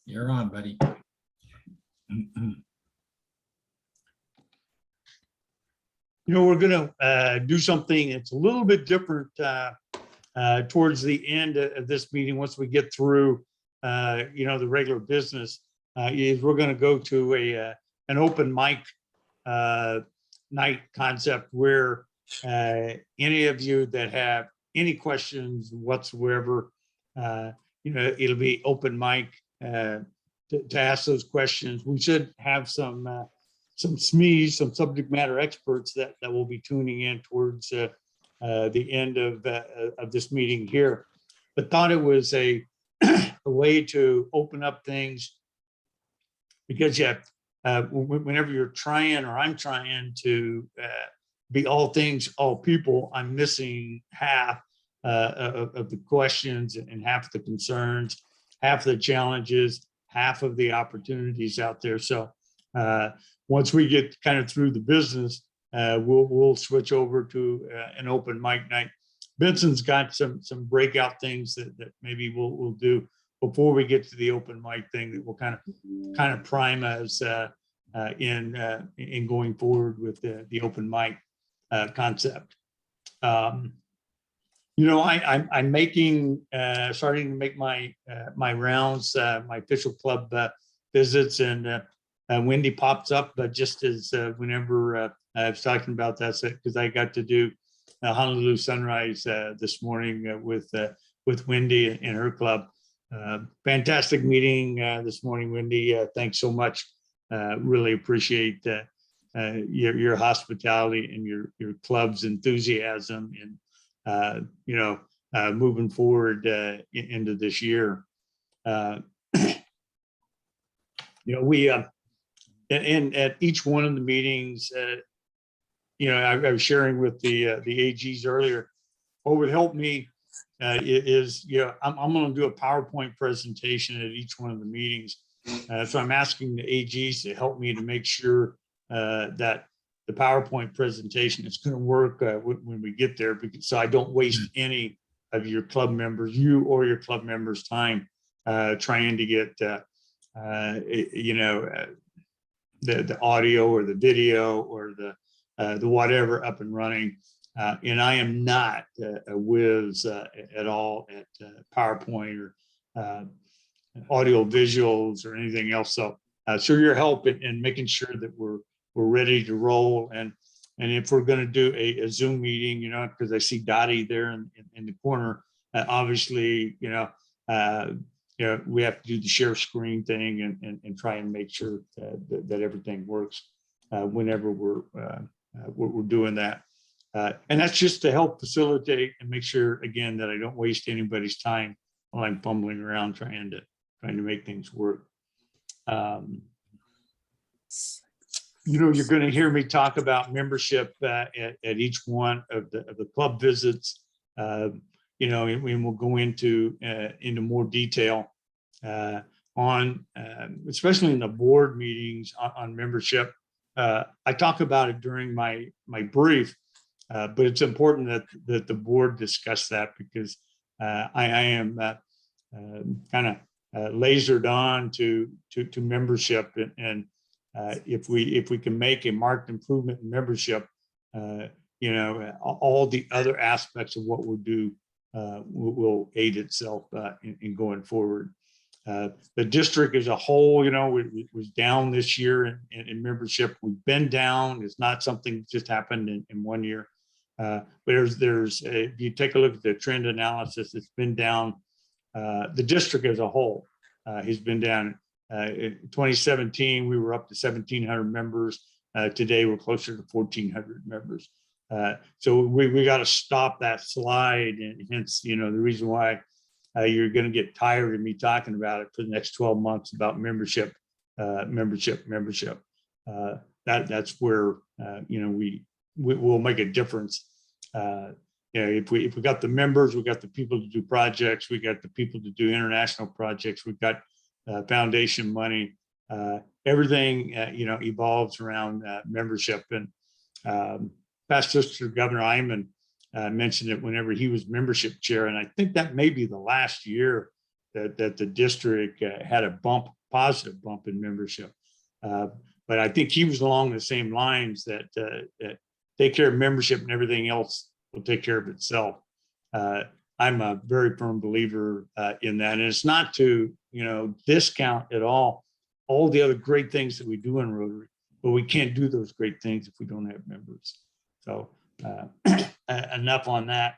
You're on, buddy. We're going to do something that's a little bit different towards the end of this meeting. Once we get through, the regular business, is we're going to go to an open mic night concept where any of you that have any questions whatsoever, it'll be open mic to ask those questions. We should have some SMEs, some subject matter experts that will be tuning in towards the end of this meeting here, but thought it was a way to open up things, because whenever you're trying, or I'm trying to be all things, all people, I'm missing half of the questions and half the concerns, half the challenges, half of the opportunities out there. So once we get kind of through the business, we'll switch over to an open mic night. Benson's got some breakout things that maybe we'll do before we get to the open mic thing that will kind of prime us in going forward with the open mic concept. I'm making starting to make my rounds, my official club visits, and Wendy pops up, but just as whenever I was talking about that, because I got to do Honolulu Sunrise this morning with Wendy and her club. Fantastic meeting this morning, Wendy. Thanks so much. Really appreciate your hospitality and your club's enthusiasm and moving forward into this year. We and at each one of the meetings, I was sharing with the AGs earlier. What would help me is I'm going to do a PowerPoint presentation at each one of the meetings. So I'm asking the AGs to help me to make sure that the PowerPoint presentation is going to work when we get there, because so I don't waste any of your club members, you or your club members' time trying to get the audio or the video or the whatever up and running. And I am not a whiz at all at PowerPoint or audio visuals or anything else. So your help in making sure that we're ready to roll. And if we're going to do a Zoom meeting, because I see Dottie there in the corner, obviously, we have to do the share screen thing and try and make sure that everything works whenever we're doing that. And that's just to help facilitate and make sure, again, that I don't waste anybody's time while I'm fumbling around trying to make things work. You're going to hear me talk about membership at each one of the club visits. And we'll go into more detail on, especially in the board meetings on membership. I talk about it during my brief, but it's important that the board discuss that, because I am kind of lasered on to membership, and if we can make a marked improvement in membership, all the other aspects of what we'll do will aid itself in going forward. The district as a whole, was down this year in membership. We've been down. It's not something that just happened in 1 year. But if you take a look at the trend analysis, it's been down. The district as a whole has been down. In 2017, we were up to 1,700 members. Today, we're closer to 1,400 members. So we got to stop that slide, and hence, the reason why you're going to get tired of me talking about it for the next 12 months about membership. That's where we'll make a difference. If we got the members, we got the people to do projects, we got the people to do international projects, we've got foundation money. Everything evolves around membership. And past Sister Governor Iman mentioned it whenever he was membership chair, and I think that may be the last year that the district had a bump positive bump in membership. But I think he was along the same lines that, that take care of membership and everything else will take care of itself. I'm a very firm believer in that. And it's not to, discount at all the other great things that we do in Rotary, but we can't do those great things if we don't have members. So enough on that.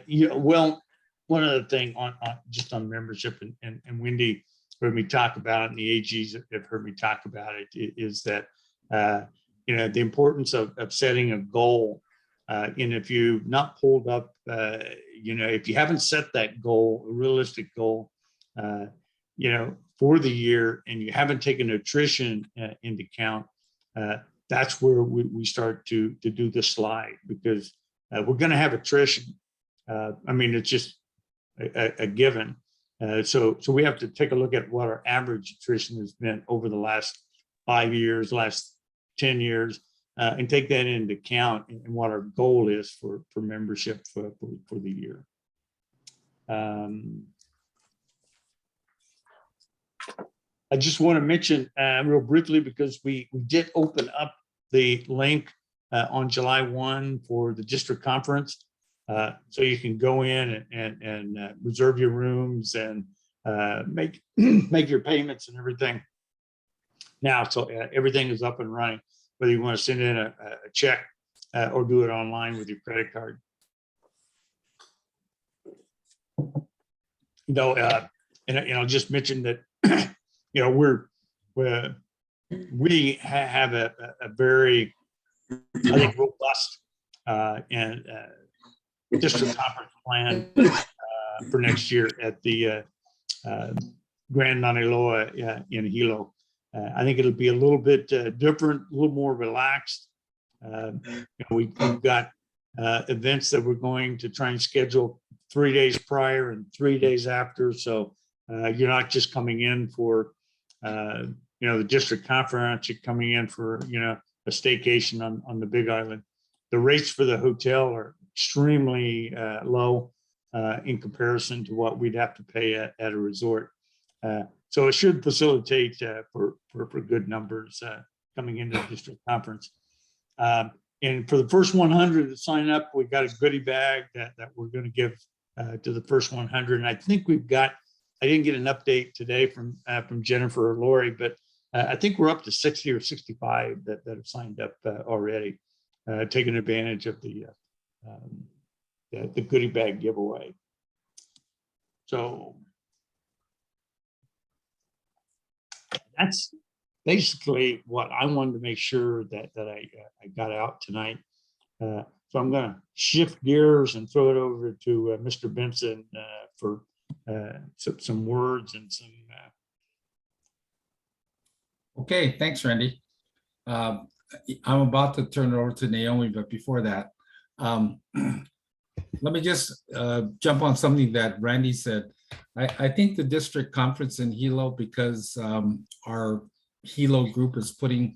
Well, one other thing on just on membership, and Wendy heard me talk about it, and the AGs have heard me talk about it, is that the importance of setting a goal. And if you've not pulled up, if you haven't set that goal, a realistic goal, for the year, and you haven't taken attrition into account, that's where we start to do the slide, because we're going to have attrition. It's just a given. So we have to take a look at what our average attrition has been over the last 5 years, last 10 years, and take that into account and what our goal is for membership for the year. I just want to mention real briefly, because we did open up the link on July 1 for the district conference. So you can go in and reserve your rooms and make your payments and everything now. So everything is up and running, whether you want to send in a check or do it online with your credit card. And I'll just mention that we have a very, I think, robust and district conference plan for next year at the Grand Naniloa in Hilo. I think it'll be a little bit different, a little more relaxed. We've got events that we're going to try and schedule 3 days prior and 3 days after. So you're not just coming in for, the district conference, you're coming in for, a staycation on the Big Island. The rates for the hotel are extremely low in comparison to what we'd have to pay at a resort. So it should facilitate for good numbers coming into the district conference. And for the first 100 to sign up, we got a goodie bag that we're going to give to the first 100. And I think I didn't get an update today from Jennifer or Lori, but I think we're up to 60 or 65 that have signed up already, taking advantage of the goodie bag giveaway. So that's basically what I wanted to make sure that I got out tonight. So I'm going to shift gears and throw it over to Mr. Benson for some words and some. Okay, thanks, Randy. I'm about to turn it over to Naomi, but before that, let me just jump on something that Randy said. I think the district conference in Hilo, because our Hilo group is putting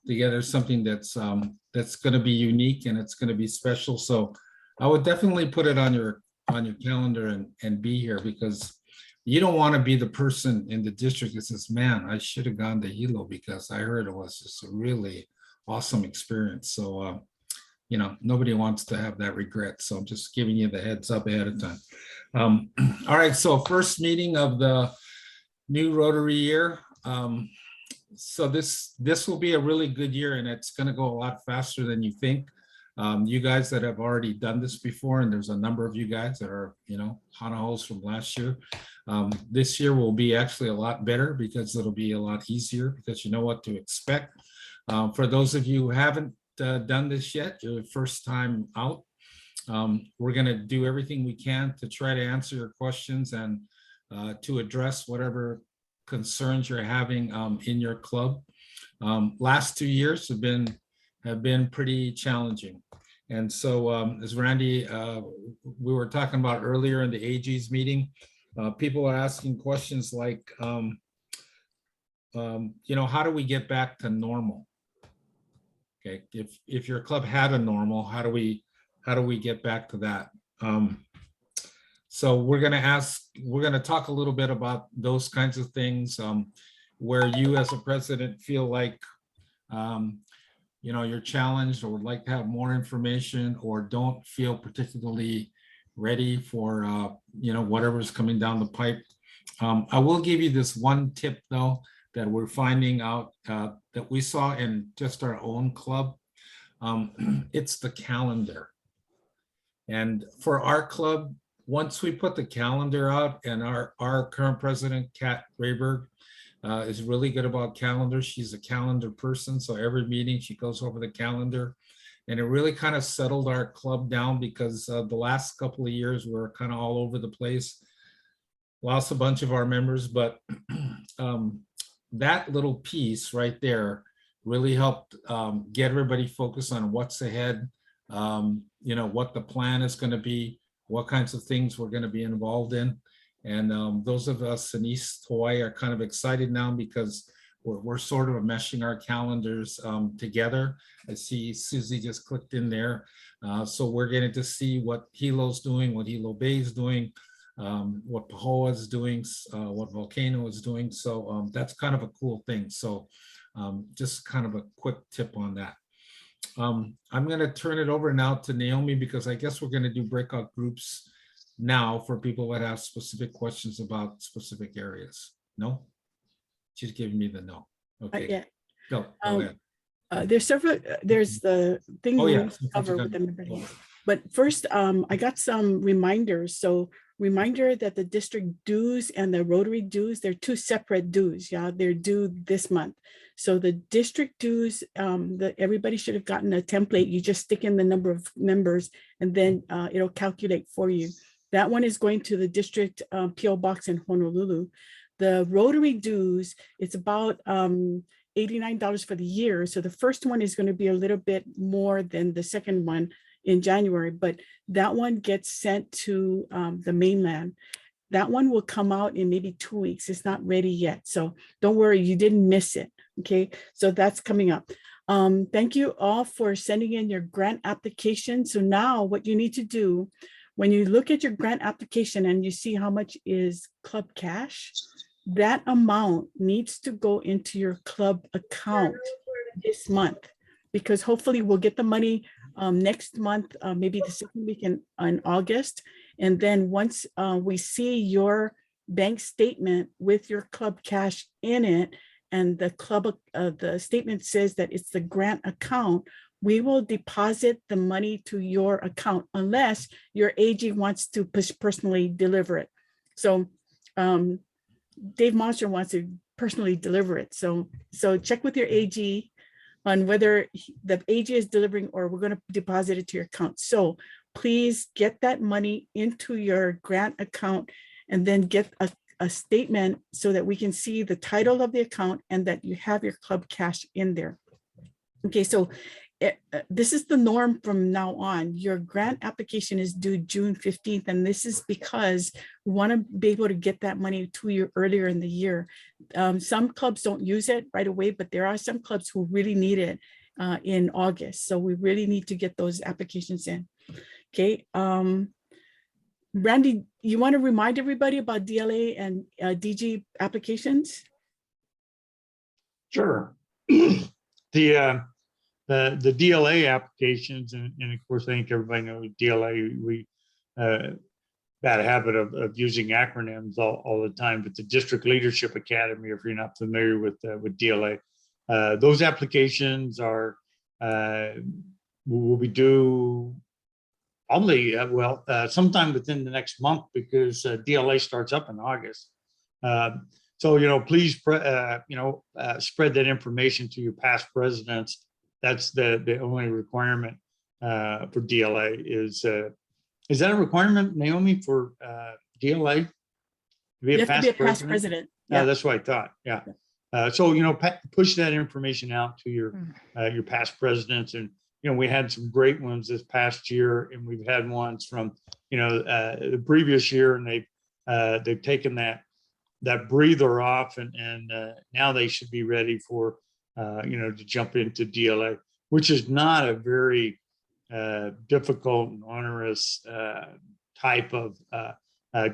together something that's going to be unique and it's going to be special. So I would definitely put it on your calendar and be here, because you don't want to be the person in the district that says, man, I should have gone to Hilo because I heard it was just a really awesome experience. So, nobody wants to have that regret. So I'm just giving you the heads up ahead of time. All right, so first meeting of the new Rotary year. So this will be a really good year, and it's going to go a lot faster than you think. You guys that have already done this before, and there's a number of you guys that are, Hanahos from last year. This year will be actually a lot better because it'll be a lot easier because you know what to expect. For those of you who haven't done this yet, your first time out, we're going to do everything we can to try to answer your questions and to address whatever concerns you're having in your club. Last 2 years have been pretty challenging. And so as Randy, we were talking about earlier in the AG's meeting, people are asking questions like, how do we get back to normal? Okay, if your club had a normal, how do we get back to that? So we're gonna talk a little bit about those kinds of things, where you as a president feel like, you're challenged or would like to have more information or don't feel particularly ready for, whatever's coming down the pipe. I will give you this one tip though, that we're finding out, that we saw in just our own club. It's the calendar. And for our club, once we put the calendar out, and our current president, Kat Rayberg, is really good about calendars. She's a calendar person. So every meeting she goes over the calendar, and it really kind of settled our club down, because the last couple of years we were kind of all over the place. Lost a bunch of our members, but that little piece right there really helped get everybody focused on what's ahead, what the plan is going to be, what kinds of things we're going to be involved in. And those of us in East Hawaii are kind of excited now, because we're sort of meshing our calendars together. I see Susie just clicked in there. So we're getting to see what Hilo's doing, what Hilo Bay is doing, what Pahoa is doing, what Volcano is doing. So that's kind of a cool thing. So just kind of a quick tip on that. I'm going to turn it over now to Naomi, because I guess we're going to do breakout groups now for people that have specific questions about specific areas. No? She's giving me the no. Okay. Yeah. Go ahead. There's several, there's the thing Oh, we yeah. need to cover with the member names. But first, I got some reminders. So reminder that the district dues and the Rotary dues, they're two separate dues. Yeah, they're due this month. So the district dues, everybody should have gotten a template. You just stick in the number of members, and then it'll calculate for you. That one is going to the district PO box in Honolulu. The Rotary dues, it's about $89 for the year. So the first one is going to be a little bit more than the second one in January, but that one gets sent to the mainland. That one will come out in maybe 2 weeks. It's not ready yet. So don't worry, you didn't miss it. Okay, so that's coming up. Thank you all for sending in your grant application. So now what you need to do, when you look at your grant application and you see how much is club cash, that amount needs to go into your club account this month, because hopefully we'll get the money next month, maybe the second week in August. And then once we see your bank statement with your club cash in it, and the club, the statement says that it's the grant account, we will deposit the money to your account unless your AG wants to personally deliver it. So Dave Monster wants to personally deliver it. So check with your AG on whether the AG is delivering, or we're going to deposit it to your account. So please get that money into your grant account, and then get a statement so that we can see the title of the account and that you have your club cash in there. Okay, so this is the norm from now on. Your grant application is due June 15th, and this is because we want to be able to get that money to you earlier in the year. Some clubs don't use it right away, but there are some clubs who really need it in August. So we really need to get those applications in. Okay. Randy, you want to remind everybody about DLA and DG applications? Sure. The DLA applications, and of course, I think everybody knows DLA, we bad habit of using acronyms all the time, but the District Leadership Academy, if you're not familiar with DLA, those applications are will be due probably sometime within the next month, because DLA starts up in August. So please spread that information to your past presidents. That's the only requirement for DLA. Is that a requirement, Naomi, for DLA? To be you have to be a past president. Yeah, that's what I thought. Yeah. So push that information out to your past presidents, and we had some great ones this past year, and we've had ones from the previous year, and they've taken that breather off, and now they should be ready for to jump into DLA, which is not a very difficult and onerous type of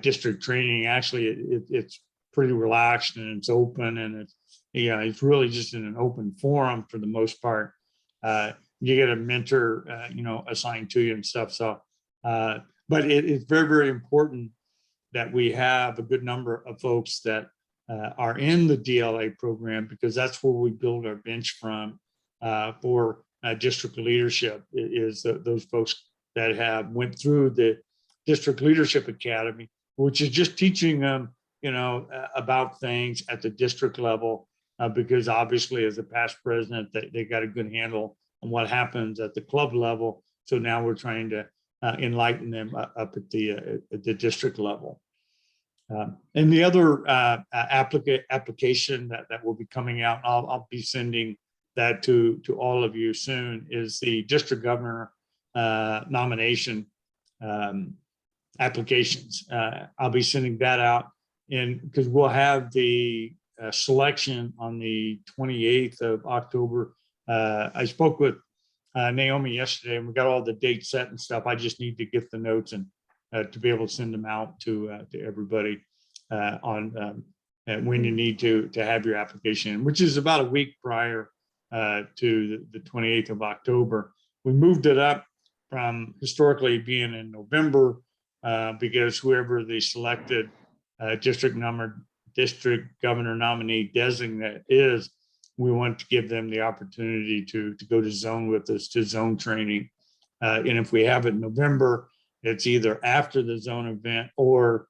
district training. Actually, it's pretty relaxed and it's open, and it's really just in an open forum for the most part. You get a mentor, assigned to you and stuff. So, but it's very, very important that we have a good number of folks that are in the DLA program, because that's where we build our bench from for district leadership, is those folks that have went through the District Leadership Academy, which is just teaching them, about things at the district level, because obviously as a past president, they got a good handle on what happens at the club level. So now we're trying to enlighten them up at the district level. And the other application that will be coming out, and I'll be sending that to all of you soon, is the district governor nomination applications. I'll be sending that out, and because we'll have the selection on the 28th of October. I spoke with Naomi yesterday, and we got all the dates set and stuff. I just need to get the notes and to be able to send them out to everybody on when you need to have your application, which is about a week prior to the 28th of October. We moved it up from historically being in November because whoever the selected district governor nominee designate is, we want to give them the opportunity to go to zone with us, to zone training. And if we have it in November, it's either after the zone event or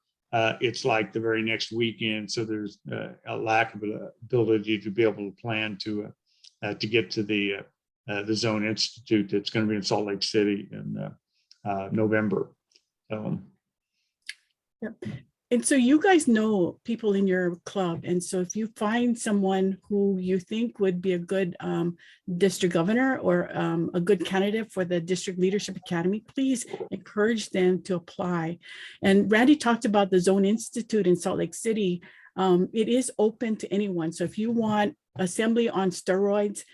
it's like the very next weekend. So there's a lack of ability to be able to plan to get to the Zone Institute that's going to be in Salt Lake City in November. Yep. And so you guys know people in your club. And so if you find someone who you think would be a good district governor or a good candidate for the District Leadership Academy, please encourage them to apply. And Randy talked about the Zone Institute in Salt Lake City. It is open to anyone. So if you want assembly on steroids,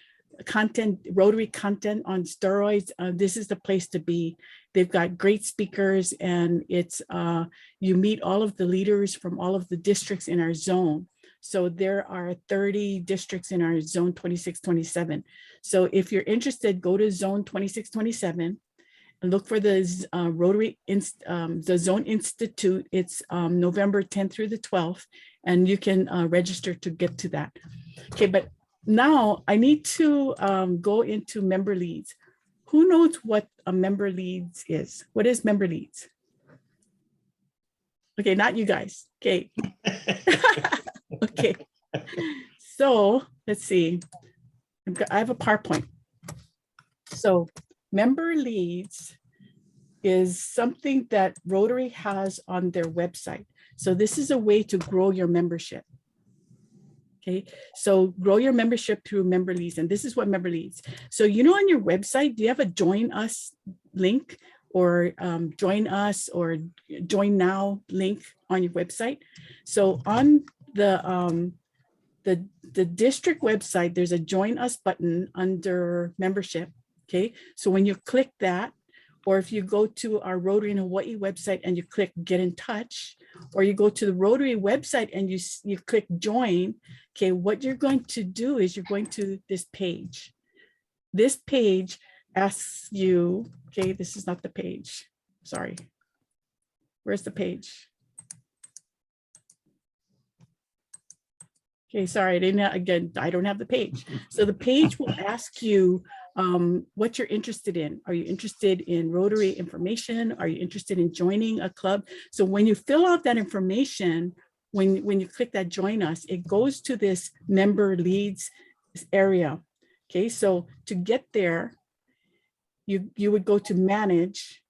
Rotary content on steroids, this is the place to be. They've got great speakers, and it's you meet all of the leaders from all of the districts in our zone. So there are 30 districts in our zone 2627. So if you're interested, go to zone 2627 and look for the Rotary, the Zone Institute. It's November 10th through the 12th, and you can register to get to that. Okay, but now I need to go into member leads. Who knows what a member leads is? What is member leads? Okay, not you guys. Okay. Okay. So let's see. I have a PowerPoint. So member leads is something that Rotary has on their website. So this is a way to grow your membership. Okay, so grow your membership through member leads, and this is what member leads. So on your website, do you have a join us link or join us or join now link on your website? So on the district website, there's a join us button under membership. Okay, so when you click that, or if you go to our Rotary in Hawaii website and you click get in touch, or you go to the Rotary website and you click join, okay, what you're going to do is you're going to this page. This page asks you, okay, this is not the page. Sorry. Where's the page? Okay, sorry, I don't have the page. So the page will ask you what you're interested in. Are you interested in Rotary information? Are you interested in joining a club? So when you fill out that information, when you click that join us, it goes to this member leads area. Okay, so to get there, you would go to manage,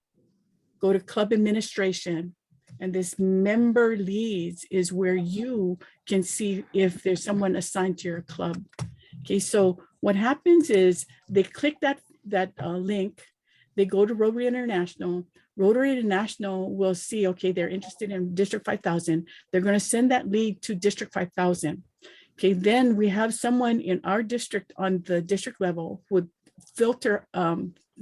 go to club administration, and this member leads is where you can see if there's someone assigned to your club. Okay, so what happens is they click that link, they go to Rotary International. Rotary International will see, okay, they're interested in District 5000. They're going to send that lead to District 5000. Okay, then we have someone in our district on the district level who would filter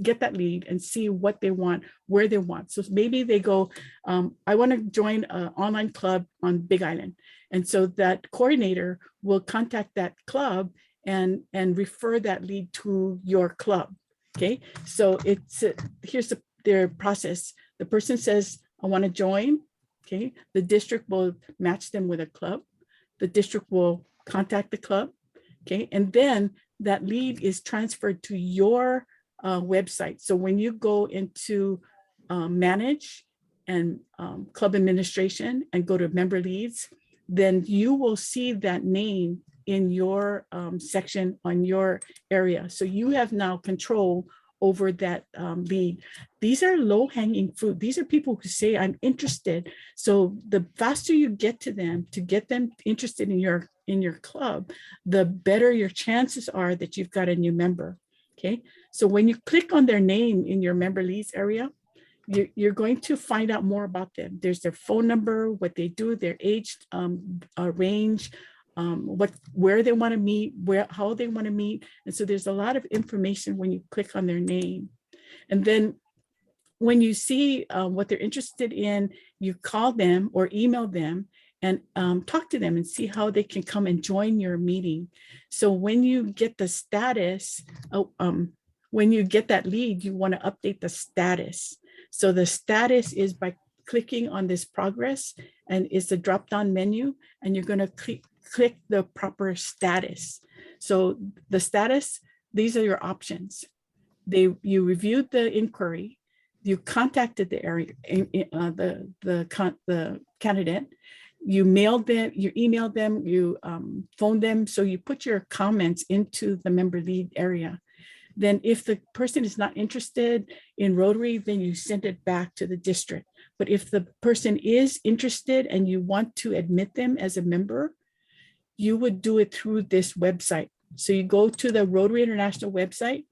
get that lead and see what they want, where they want. So maybe they go, I want to join an online club on Big Island. And so that coordinator will contact that club and refer that lead to your club. Okay, so it's here's their process. The person says, I want to join. Okay, the district will match them with a club. The district will contact the club. Okay, and then that lead is transferred to your website. So when you go into manage and club administration and go to member leads, then you will see that name in your section on your area. So you have now control over that lead. These are low-hanging fruit. These are people who say, I'm interested. So the faster you get to them, to get them interested in your club, the better your chances are that you've got a new member. Okay, so when you click on their name in your member leads area, you're going to find out more about them. There's their phone number, what they do, their age range, where they want to meet, how they want to meet. And so there's a lot of information when you click on their name. And then when you see what they're interested in, you call them or email them and talk to them and see how they can come and join your meeting. So when you get the status, when you get that lead, you want to update the status. So the status is by clicking on this progress, and it's a drop-down menu, and you're going to click the proper status. So the status, these are your options. You reviewed the inquiry, you contacted the area, the candidate, you mailed them, you emailed them, you phoned them. So you put your comments into the member lead area. Then if the person is not interested in Rotary, then you send it back to the district. But if the person is interested and you want to admit them as a member, you would do it through this website. So you go to the Rotary International website,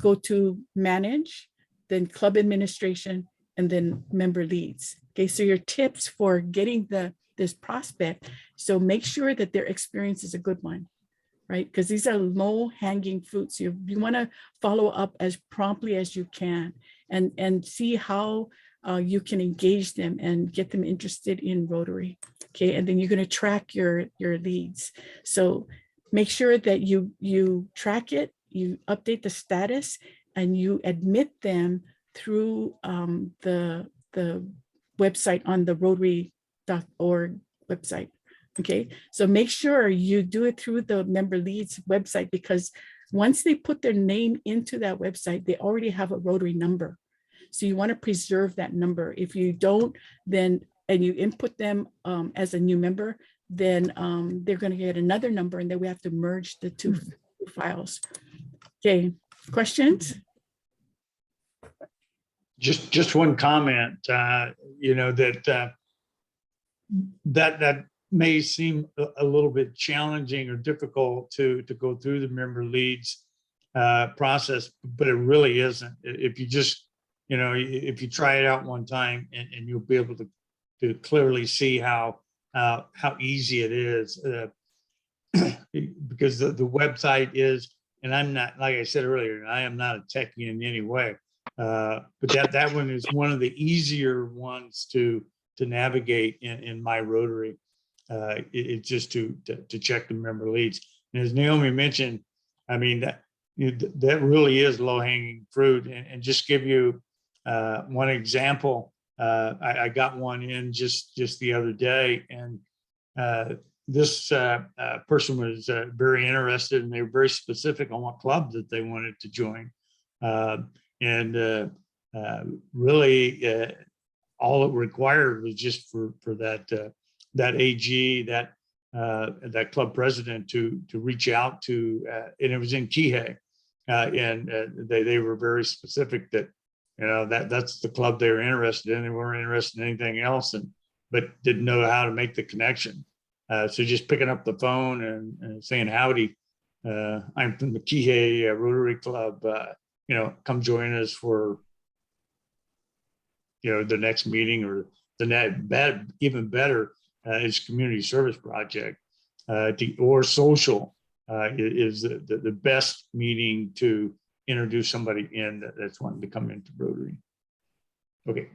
go to manage, then club administration, and then member leads. Okay, so your tips for getting this prospect, so make sure that their experience is a good one, right? Because these are low hanging fruits. You want to follow up as promptly as you can and see how you can engage them and get them interested in Rotary. Okay, and then you're going to track your leads. So make sure that you track it, you update the status, and you admit them through the website on the Rotary.org website. Okay, so make sure you do it through the member leads website, because once they put their name into that website, they already have a Rotary number. So you want to preserve that number. If you don't, then, and you input them as a new member, then they're going to get another number, and then we have to merge the two files. Okay, questions? Just one comment, that may seem a little bit challenging or difficult to go through the member leads process, but it really isn't. If you just, if you try it out one time, and you'll be able to clearly see how easy it is, because the website is, and I'm not, like I said earlier, I am not a techie in any way, but that one is one of the easier ones to navigate in my Rotary. It's just to check the member leads. And as Naomi mentioned, I mean, that really is low-hanging fruit. And just give you one example, I got one in just the other day, and this person was very interested, and they were very specific on what club that they wanted to join. Really, all it required was just for that AG, that club president to reach out to, and it was in Kihei, and they were very specific that that's the club they were interested in. They weren't interested in anything else, but didn't know how to make the connection. So just picking up the phone and saying, howdy, I'm from the Kihei Rotary Club, come join us for the next meeting, or even better is community service project, or social is the best meeting to introduce somebody in that's wanting to come into Rotary. Okay.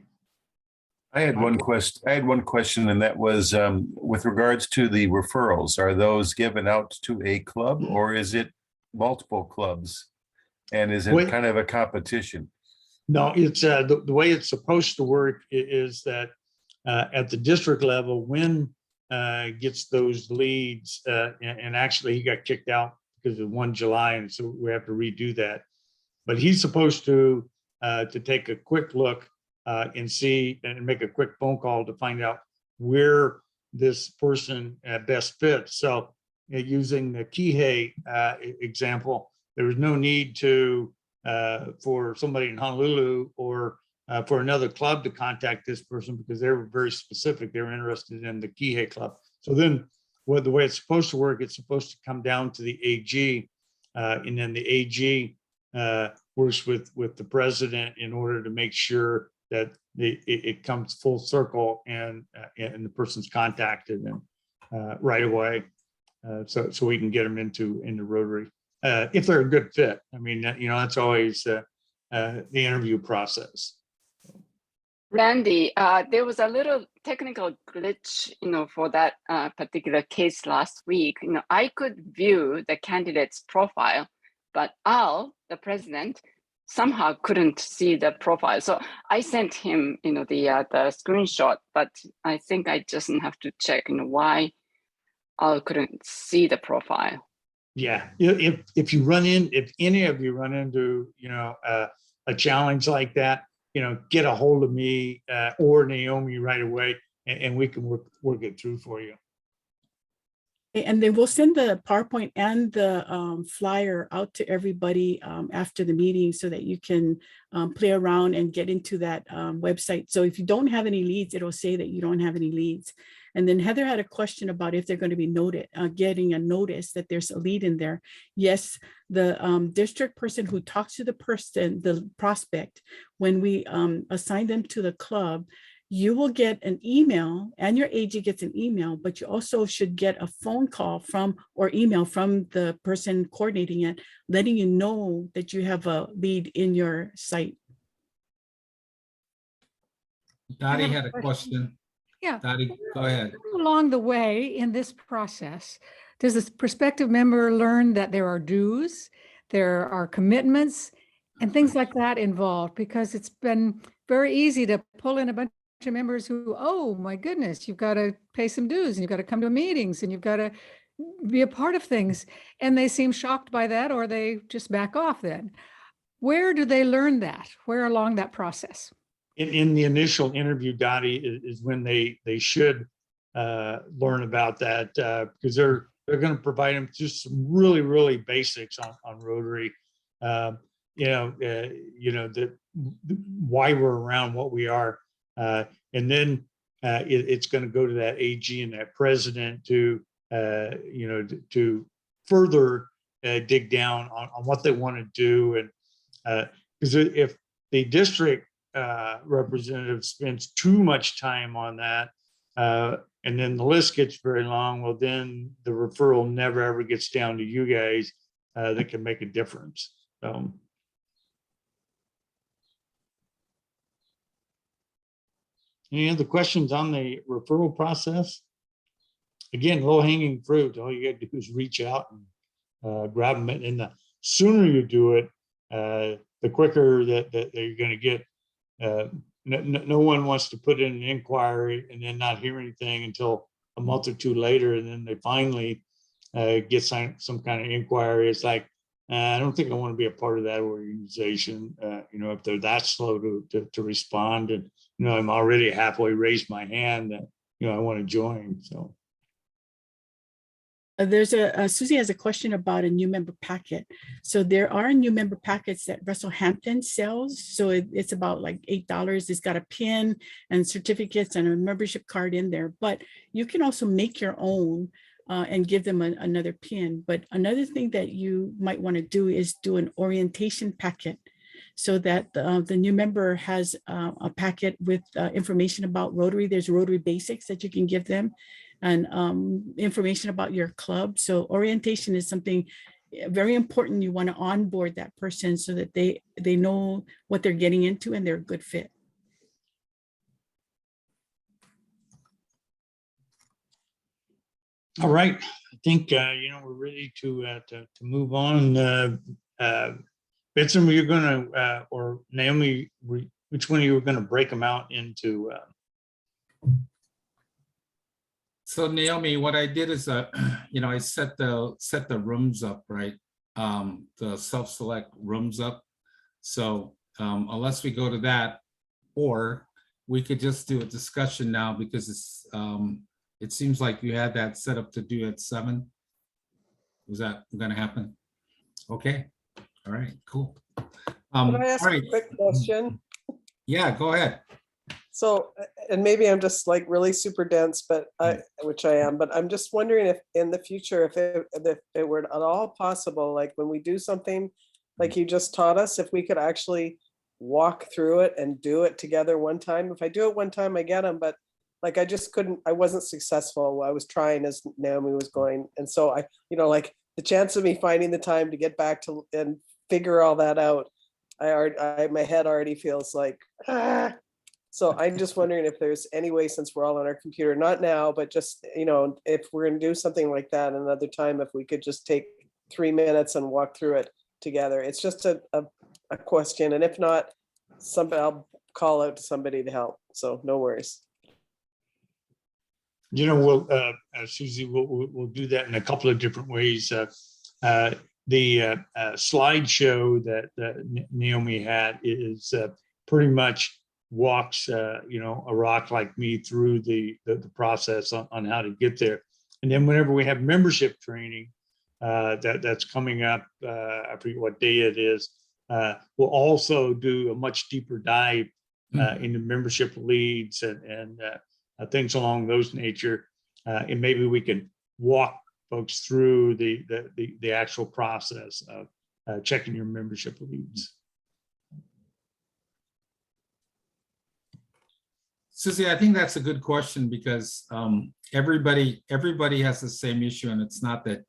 I had one question, and that was with regards to the referrals. Are those given out to a club, or is it multiple clubs? And is it kind of a competition? No, it's the way it's supposed to work is that at the district level, when gets those leads, and actually he got kicked out because of 1 July, and so we have to redo that. But he's supposed to take a quick look and see and make a quick phone call to find out where this person best fits. So using the Kihei example, there was no need to for somebody in Honolulu or for another club to contact this person because they were very specific. They were interested in the Kihei club. So then the way it's supposed to work, it's supposed to come down to the AG, and then the AG works with the president in order to make sure that it comes full circle and the person's contacted and right away, so we can get them into Rotary if they're a good fit. I mean, that's always the interview process. Randy, there was a little technical glitch, for that particular case last week. I could view the candidate's profile, but Al, the president, somehow couldn't see the profile. So I sent him, the screenshot, but I think I just have to check, why Al couldn't see the profile. Yeah, if any of you run into, a challenge like that, get a hold of me or Naomi right away, and we can work it through for you. And then we'll send the PowerPoint and the flyer out to everybody after the meeting so that you can play around and get into that website. So if you don't have any leads, it'll say that you don't have any leads. And then Heather had a question about if they're going to be getting a notice that there's a lead in there. Yes, the district person who talks to the prospect, when we assign them to the club, you will get an email, and your AG gets an email, but you also should get a phone call or email from the person coordinating it, letting you know that you have a lead in your site. Dottie had a question. Yeah. Dottie, go ahead. Along the way in this process, does this prospective member learn that there are dues, there are commitments, and things like that involved? Because it's been very easy to pull in a bunch of members who, oh my goodness, you've got to pay some dues and you've got to come to meetings and you've got to be a part of things. And they seem shocked by that, or they just back off then. Where do they learn that? Where along that process? In the initial interview, Dottie, is when they should learn about that, because they're going to provide them just some really basics on Rotary. Why we're around, what we are, and then it's going to go to that AG and that president to further dig down on what they want to do, and because if the district representative spends too much time on that, and then the list gets very long, well, then the referral never ever gets down to you guys that can make a difference. Any other questions on the referral process? Again, low hanging fruit. All you got to do is reach out and grab them. And the sooner you do it, the quicker that you're going to get. No one wants to put in an inquiry and then not hear anything until a month or two later, and then they finally get some kind of inquiry. It's like, I don't think I want to be a part of that organization. If they're that slow to respond, and I'm already halfway raised my hand that I want to join. So there's Susie has a question about a new member packet. So there are new member packets that Russell Hampton sells. So it's about like $8. It's got a pin and certificates and a membership card in there, but you can also make your own and give them another pin. But another thing that you might want to do is do an orientation packet, so that the new member has a packet with information about Rotary. There's Rotary basics that you can give them, and information about your club. So orientation is something very important. You want to onboard that person so that they know what they're getting into and they're a good fit. All right, I think, we're ready to move on. Vincent, you're gonna, or Naomi, which one of you are gonna break them out into? So Naomi, what I did is, I set the rooms up, right? The self-select rooms up. So unless we go to that, or we could just do a discussion now because it seems like you had that set up to do at 7. Was that gonna happen? Okay, all right, cool. Can I ask all right. a quick question? Yeah, go ahead. So, and maybe I'm just like really super dense, but which I am, but I'm just wondering if in the future, if it were at all possible, like when we do something like you just taught us, if we could actually walk through it and do it together one time. If I do it one time, I get them, but like I just couldn't, I wasn't successful. I was trying as Naomi was going. And so I, like the chance of me finding the time to get back to and figure all that out, my head already feels like, So I'm just wondering if there's any way, since we're all on our computer, not now, but just, if we're gonna do something like that another time, if we could just take 3 minutes and walk through it together. It's just a question. And if not, I'll call out to somebody to help. So no worries. We'll, Susie, we'll do that in a couple of different ways. The slideshow that Naomi had is pretty much walks, a rock like me through the process on how to get there. And then whenever we have membership training that's coming up, I forget what day it is, we'll also do a much deeper dive into membership leads and things along those nature. And maybe we can walk folks through the actual process of checking your membership leads. Susie, I think that's a good question because everybody has the same issue, and it's not that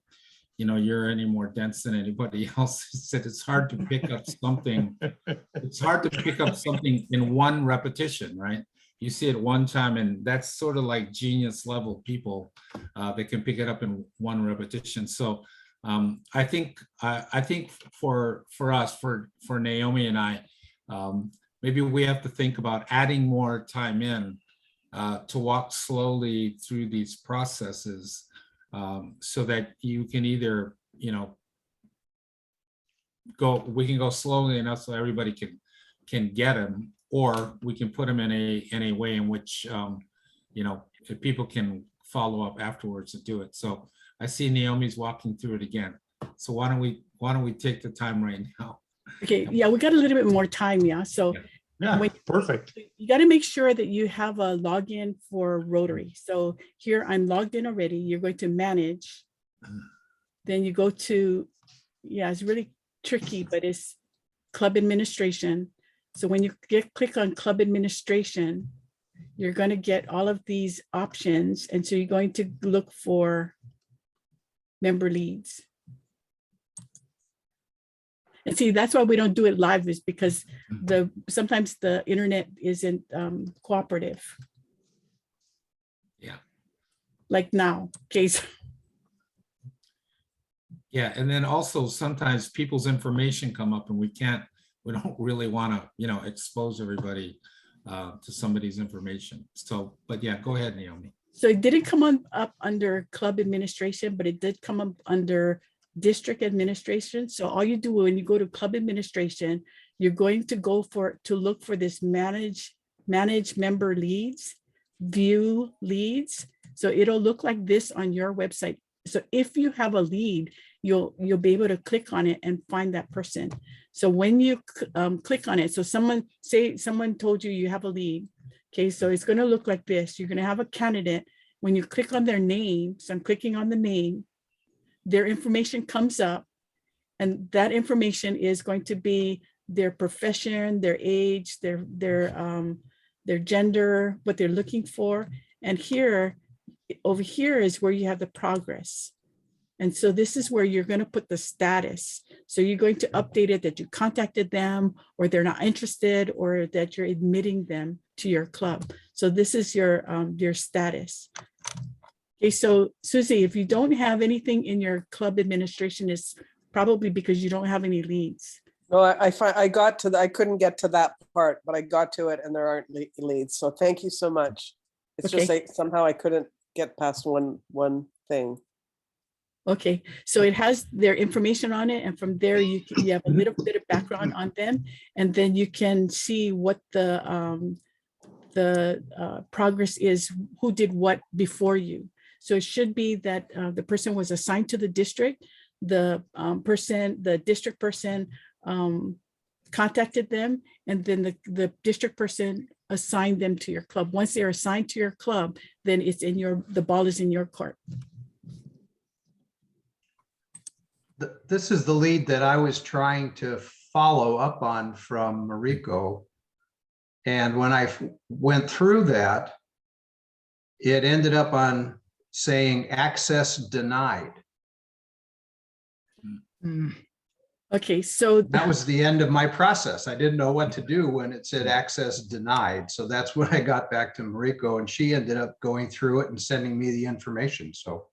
you're any more dense than anybody else. It's hard to pick up something. It's hard to pick up something in one repetition, right? You see it one time, and that's sort of like genius level people that can pick it up in one repetition. So I think for us, for Naomi and I, maybe we have to think about adding more time in to walk slowly through these processes so that you can either, we can go slowly enough so everybody can get them, or we can put them in a way in which, if people can follow up afterwards to do it. So I see Naomi's walking through it again. So why don't we take the time right now? Okay, yeah, we got a little bit more time, yeah. So Yeah, perfect. You got to make sure that you have a login for Rotary. So here I'm logged in already. You're going to manage. Then you go to, it's really tricky, but it's club administration. So when you click on club administration, you're going to get all of these options. And so you're going to look for member leads. And see, that's why we don't do it live, is because sometimes the internet isn't cooperative. Yeah. Like now, case. Yeah, and then also sometimes people's information come up and we don't really want to, expose everybody to somebody's information. So, but yeah, go ahead, Naomi. So it didn't come up under club administration, but it did come up under district administration. So all you do when you go to club administration, you're going to look for this manage member leads, view leads. So it'll look like this on your website. So if you have a lead, you'll be able to click on it and find that person. So when you click on it, so someone told you have a lead. Okay, so it's going to look like this. You're going to have a candidate. When you click on their name, so I'm clicking on the name, their information comes up, and that information is going to be their profession, their age, their gender, what they're looking for. And over here is where you have the progress. And so this is where you're going to put the status. So you're going to update it that you contacted them, or they're not interested, or that you're admitting them to your club. So this is your status. Okay, so Susie, if you don't have anything in your club administration, it's probably because you don't have any leads. No, I got to I couldn't get to that part, but I got to it and there aren't leads. So thank you so much. It's just somehow I couldn't get past one thing. Okay, so it has their information on it, and from there you have a little bit of background on them, and then you can see what the progress is, who did what before you. So it should be that the person was assigned to the district, the district person contacted them, and then the district person assigned them to your club. Once they're assigned to your club, then it's in the ball is in your court. This is the lead that I was trying to follow up on from Mariko. And when I went through that, it ended up on saying access denied. Okay, so That was the end of my process. I didn't know what to do when it said access denied. So that's when I got back to Mariko, and she ended up going through it and sending me the information. So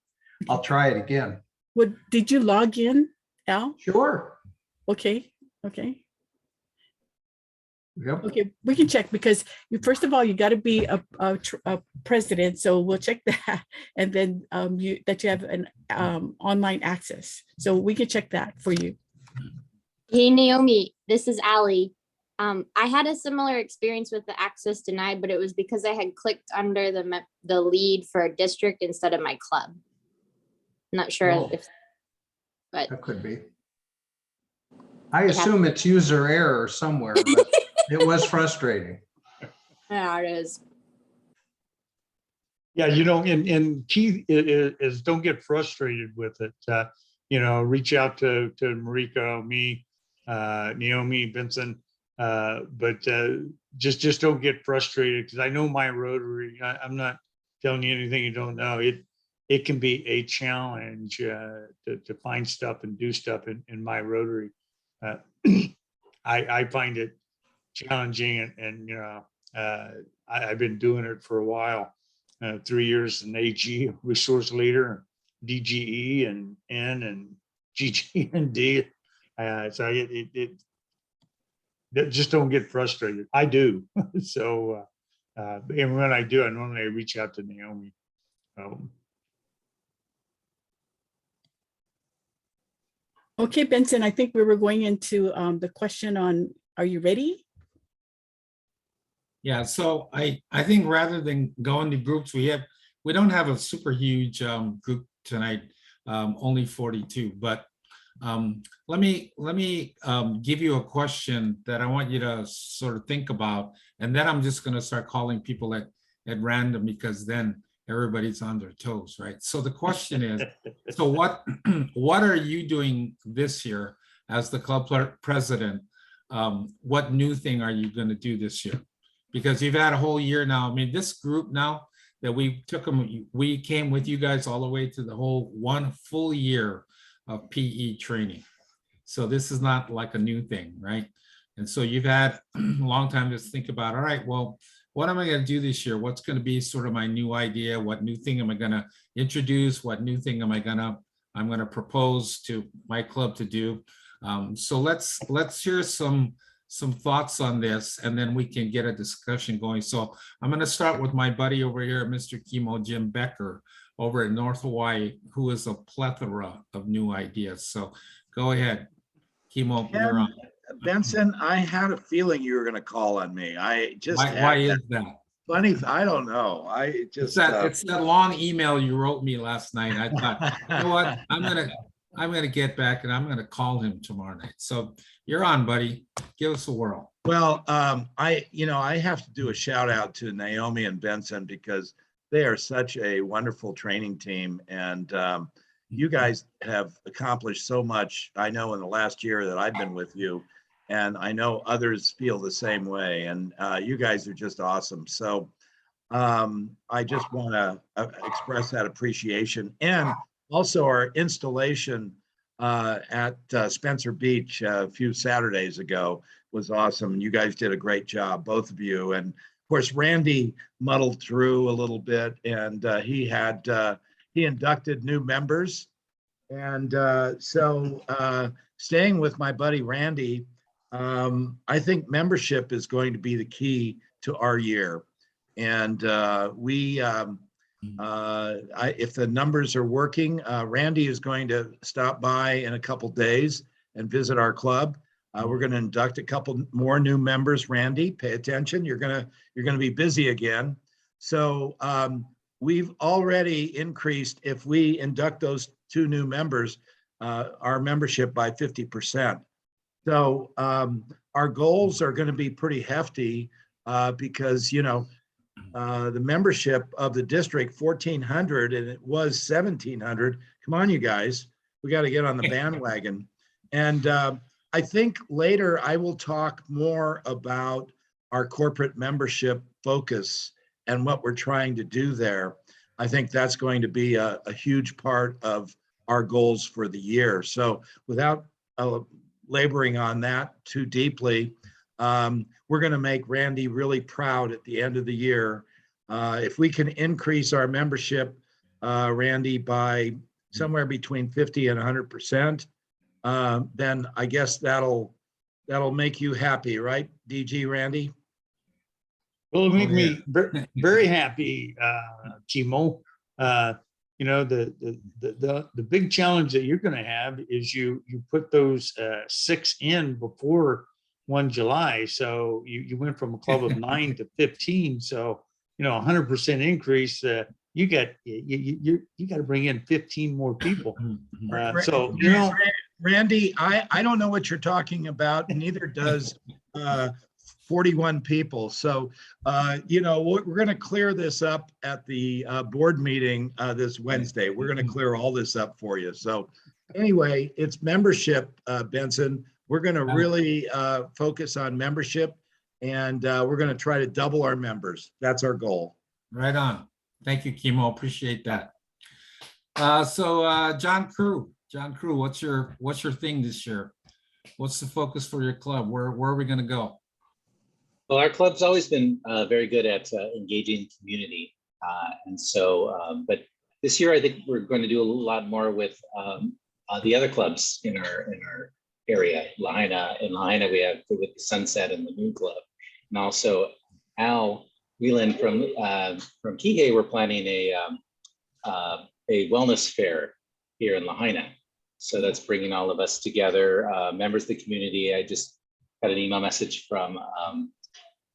I'll try it again. did you log in, Al? Sure. Okay, okay. Yep. Okay, we can check, because first of all, you got to be a president, so we'll check that, and then you have an online access, so we can check that for you. Hey, Naomi, this is Allie. I had a similar experience with the access denied, but it was because I had clicked under the lead for a district instead of my club. Not sure but That could be. I assume it's user error somewhere, but it was frustrating. yeah, it is. Yeah, and key is don't get frustrated with it. Reach out to Mariko, me, Naomi, Vincent, but just don't get frustrated, because I know my Rotary. I'm not telling you anything you don't know. It can be a challenge to find stuff and do stuff in my Rotary. I find it challenging, and I've been doing it for a while. 3 years in AG, resource leader, DGE and N and GG and D. So just don't get frustrated. I do. So, and when I do, I normally reach out to Naomi. Okay, Benson, I think we were going into the question on, are you ready? Yeah, so I think rather than go into groups, we don't have a super huge group tonight, only 42. But let me give you a question that I want you to sort of think about, and then I'm just going to start calling people at random, because then everybody's on their toes, right? So the question is, so what are you doing this year as the club president? What new thing are you going to do this year? Because you've had a whole year now. I mean, this group now that we came with you guys all the way to the whole 1 full year of PE training. So this is not like a new thing, right? And so you've had a long time to think about, all right, well, what am I going to do this year? What's going to be sort of my new idea? What new thing am I going to introduce? What new thing I'm going to propose to my club to do? So let's hear some thoughts on this, and then we can get a discussion going. So I'm going to start with my buddy over here, Mr. Kimo Jim Becker over in North Hawaii, who is a plethora of new ideas. So go ahead, Kimo, you're on. Benson, I had a feeling you were going to call on me. I just Why is that? Funny, I don't know. I just it's that long email you wrote me last night. I thought, you know what, I'm gonna get back and I'm gonna call him tomorrow night. So you're on, buddy. Give us a whirl. Well, I have to do a shout out to Naomi and Benson, because they are such a wonderful training team, and you guys have accomplished so much. I know in the last year that I've been with you, and I know others feel the same way, and you guys are just awesome. So I just want to express that appreciation. And Also, our installation at Spencer Beach a few Saturdays ago was awesome. You guys did a great job, both of you. And of course, Randy muddled through a little bit, and he inducted new members. And so staying with my buddy Randy, I think membership is going to be the key to our year. And if the numbers are working, Randy is going to stop by in a couple days and visit our club. We're going to induct a couple more new members. Randy, pay attention. You're going to be busy again. So we've already increased, if we induct those 2 new members, our membership by 50%. So our goals are going to be pretty hefty because, you know, the membership of the district, 1,400, and it was 1,700. Come on, you guys, we got to get on the bandwagon. And I think later I will talk more about our corporate membership focus and what we're trying to do there. I think that's going to be a huge part of our goals for the year. So without laboring on that too deeply, we're going to make Randy really proud at the end of the year. If we can increase our membership, Randy, by somewhere between 50 and 100%, then I guess that'll make you happy, right, DG Randy? Well, it made me very happy, Kimo. You know, the big challenge that you're going to have is you put those 6 in before 1 July. So you went from a club of 9 to 15. So, you know, 100% increase. You got to bring in 15 more people. So, you know, Randy, I don't know what you're talking about. Neither does 41 people. So, you know, we're going to clear this up at the board meeting this Wednesday. We're going to clear all this up for you. So anyway, it's membership, Benson. We're going to really focus on membership, and we're going to try to double our members. That's our goal. Right on. Thank you, Kimo. Appreciate that. So John Crew, what's your thing this year? What's the focus for your club? Where are we going to go? Well, our club's always been very good at engaging community. And so, but this year, I think we're going to do a lot more with the other clubs in our area. Lahaina, in Lahaina, we have with the Sunset and the Moon Club. And also Al Whelan from Kihei, we're planning a wellness fair here in Lahaina. So that's bringing all of us together, members of the community. I just got an email message from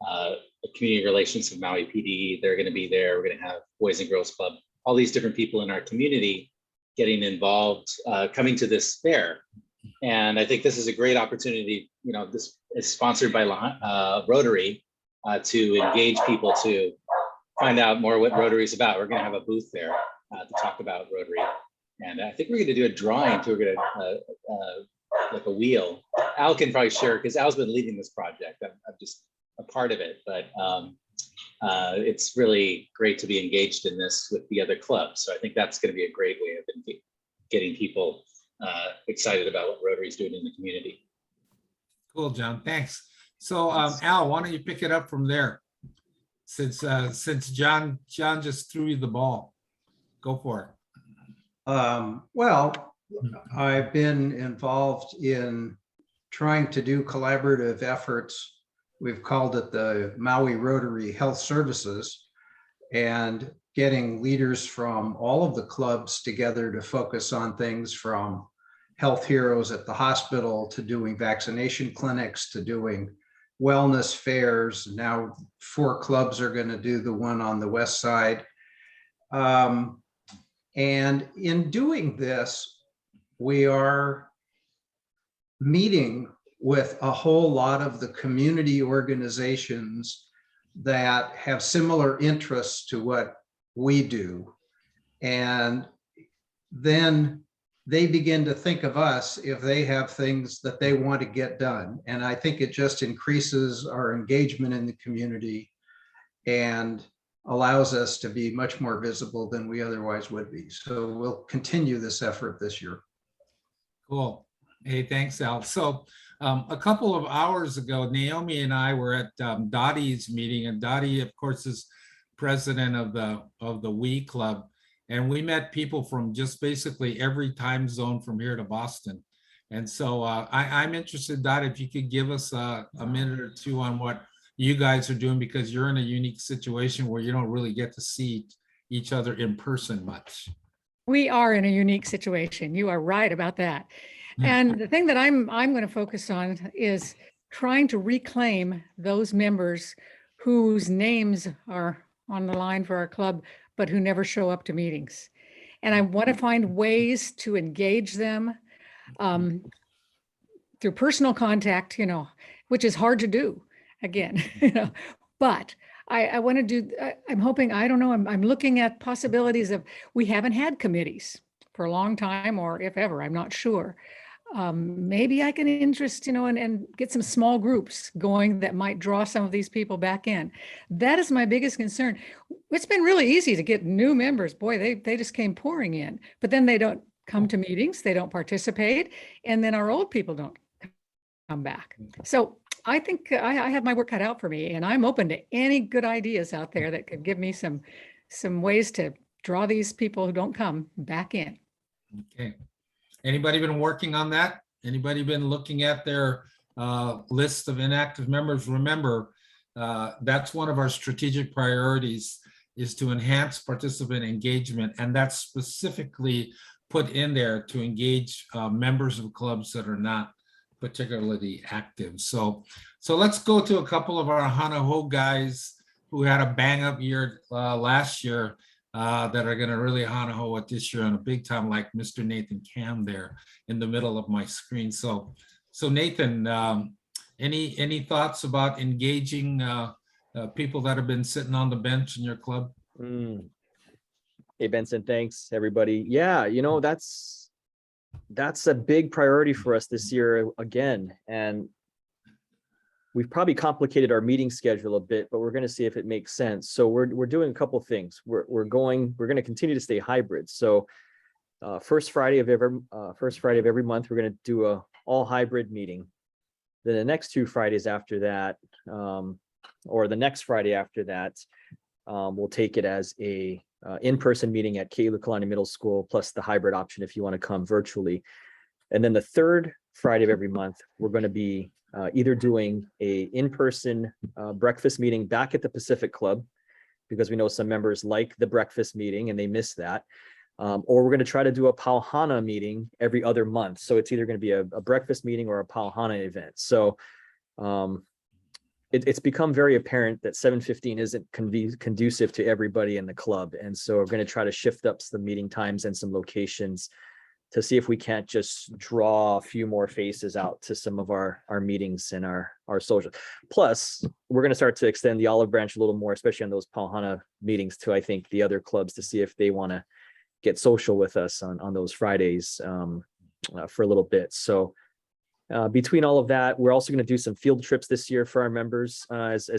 the community relations of Maui PD. They're going to be there. We're going to have Boys and Girls Club, all these different people in our community getting involved, coming to this fair. And I think this is a great opportunity. You know, this is sponsored by Rotary to engage people to find out more what Rotary is about. We're going to have a booth there to talk about Rotary. And I think we're going to do a drawing too. We're going to like a wheel. Al can probably share because Al's been leading this project. I'm just a part of it, but it's really great to be engaged in this with the other clubs. So I think that's going to be a great way of getting people excited about what Rotary is doing in the community. Cool, John. Thanks. So Al, why don't you pick it up from there? Since John just threw you the ball, go for it. Well, I've been involved in trying to do collaborative efforts. We've called it the Maui Rotary Health Services, and getting leaders from all of the clubs together to focus on things from health heroes at the hospital to doing vaccination clinics to doing wellness fairs. Now 4 clubs are going to do the one on the west side. And in doing this, we are meeting with a whole lot of the community organizations that have similar interests to what we do. And then they begin to think of us if they have things that they want to get done. And I think it just increases our engagement in the community. And allows us to be much more visible than we otherwise would be. So we'll continue this effort this year. Cool. Hey, thanks, Al. So a couple of hours ago, Naomi and I were at Dottie's meeting, and Dottie, of course, is president of the We Club. And we met people from just basically every time zone from here to Boston. And so I'm interested, Dottie, if you could give us a minute or two on what you guys are doing, because you're in a unique situation where you don't really get to see each other in person much. We are in a unique situation. You are right about that. And the thing that I'm going to focus on is trying to reclaim those members whose names are on the line for our club, but who never show up to meetings. And I want to find ways to engage them through personal contact, which is hard to do again, but I want to do, I'm hoping, I don't know, I'm looking at possibilities of, we haven't had committees for a long time, or if ever, I'm not sure. Maybe I can interest, and get some small groups going that might draw some of these people back in. That is my biggest concern. It's been really easy to get new members. Boy, they just came pouring in, but then they don't come to meetings, they don't participate, and then our old people don't come back. So I think I have my work cut out for me, and I'm open to any good ideas out there that could give me some ways to draw these people who don't come back in. Okay. Anybody been working on that? Anybody been looking at their list of inactive members? Remember, that's one of our strategic priorities, is to enhance participant engagement. And that's specifically put in there to engage members of clubs that are not particularly active. So let's go to a couple of our Hana Ho guys who had a bang up year last year that are going to really Hana Ho it this year on a big time, like Mr. Nathan Cam there in the middle of my screen. So Nathan, any thoughts about engaging people that have been sitting on the bench in your club? Hey, Benson, thanks everybody. Yeah, that's a big priority for us this year again. And we've probably complicated our meeting schedule a bit, but we're going to see if it makes sense. So we're doing a couple of things. We're going to continue to stay hybrid. So first Friday of every month, we're going to do a all hybrid meeting. Then the next 2 Fridays after that, or the next Friday after that, we'll take it as a in-person meeting at Ke'Lukalani Middle School, plus the hybrid option if you want to come virtually. And then the 3rd Friday of every month, we're going to be either doing a in-person breakfast meeting back at the Pacific Club, because we know some members like the breakfast meeting and they miss that. Or we're going to try to do a Pauhana meeting every other month. So it's either going to be a breakfast meeting or a Pauhana event. So it's become very apparent that 7:15 isn't conducive to everybody in the club. And so we're going to try to shift up some meeting times and some locations to see if we can't just draw a few more faces out to some of our meetings and our social. Plus, we're going to start to extend the olive branch a little more, especially on those Pauhana meetings, to I think the other clubs, to see if they want to get social with us on those Fridays for a little bit. So between all of that, we're also going to do some field trips this year for our members as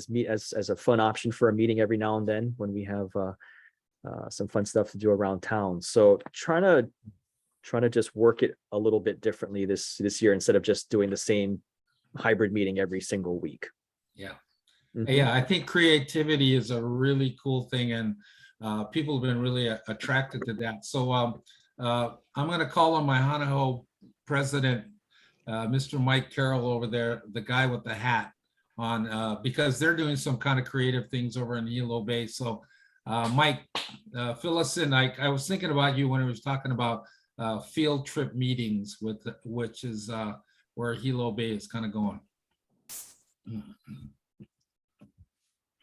a fun option for a meeting every now and then when we have some fun stuff to do around town. So trying to just work it a little bit differently this year, instead of just doing the same hybrid meeting every single week. Yeah. Yeah, I think creativity is a really cool thing, and people have been really attracted to that. So I'm going to call on my Hana Ho president, Mr. Mike Carroll over there, the guy with the hat on, because they're doing some kind of creative things over in Hilo Bay. So Mike, fill us in. I was thinking about you when I was talking about field trip meetings, which is where Hilo Bay is kind of going.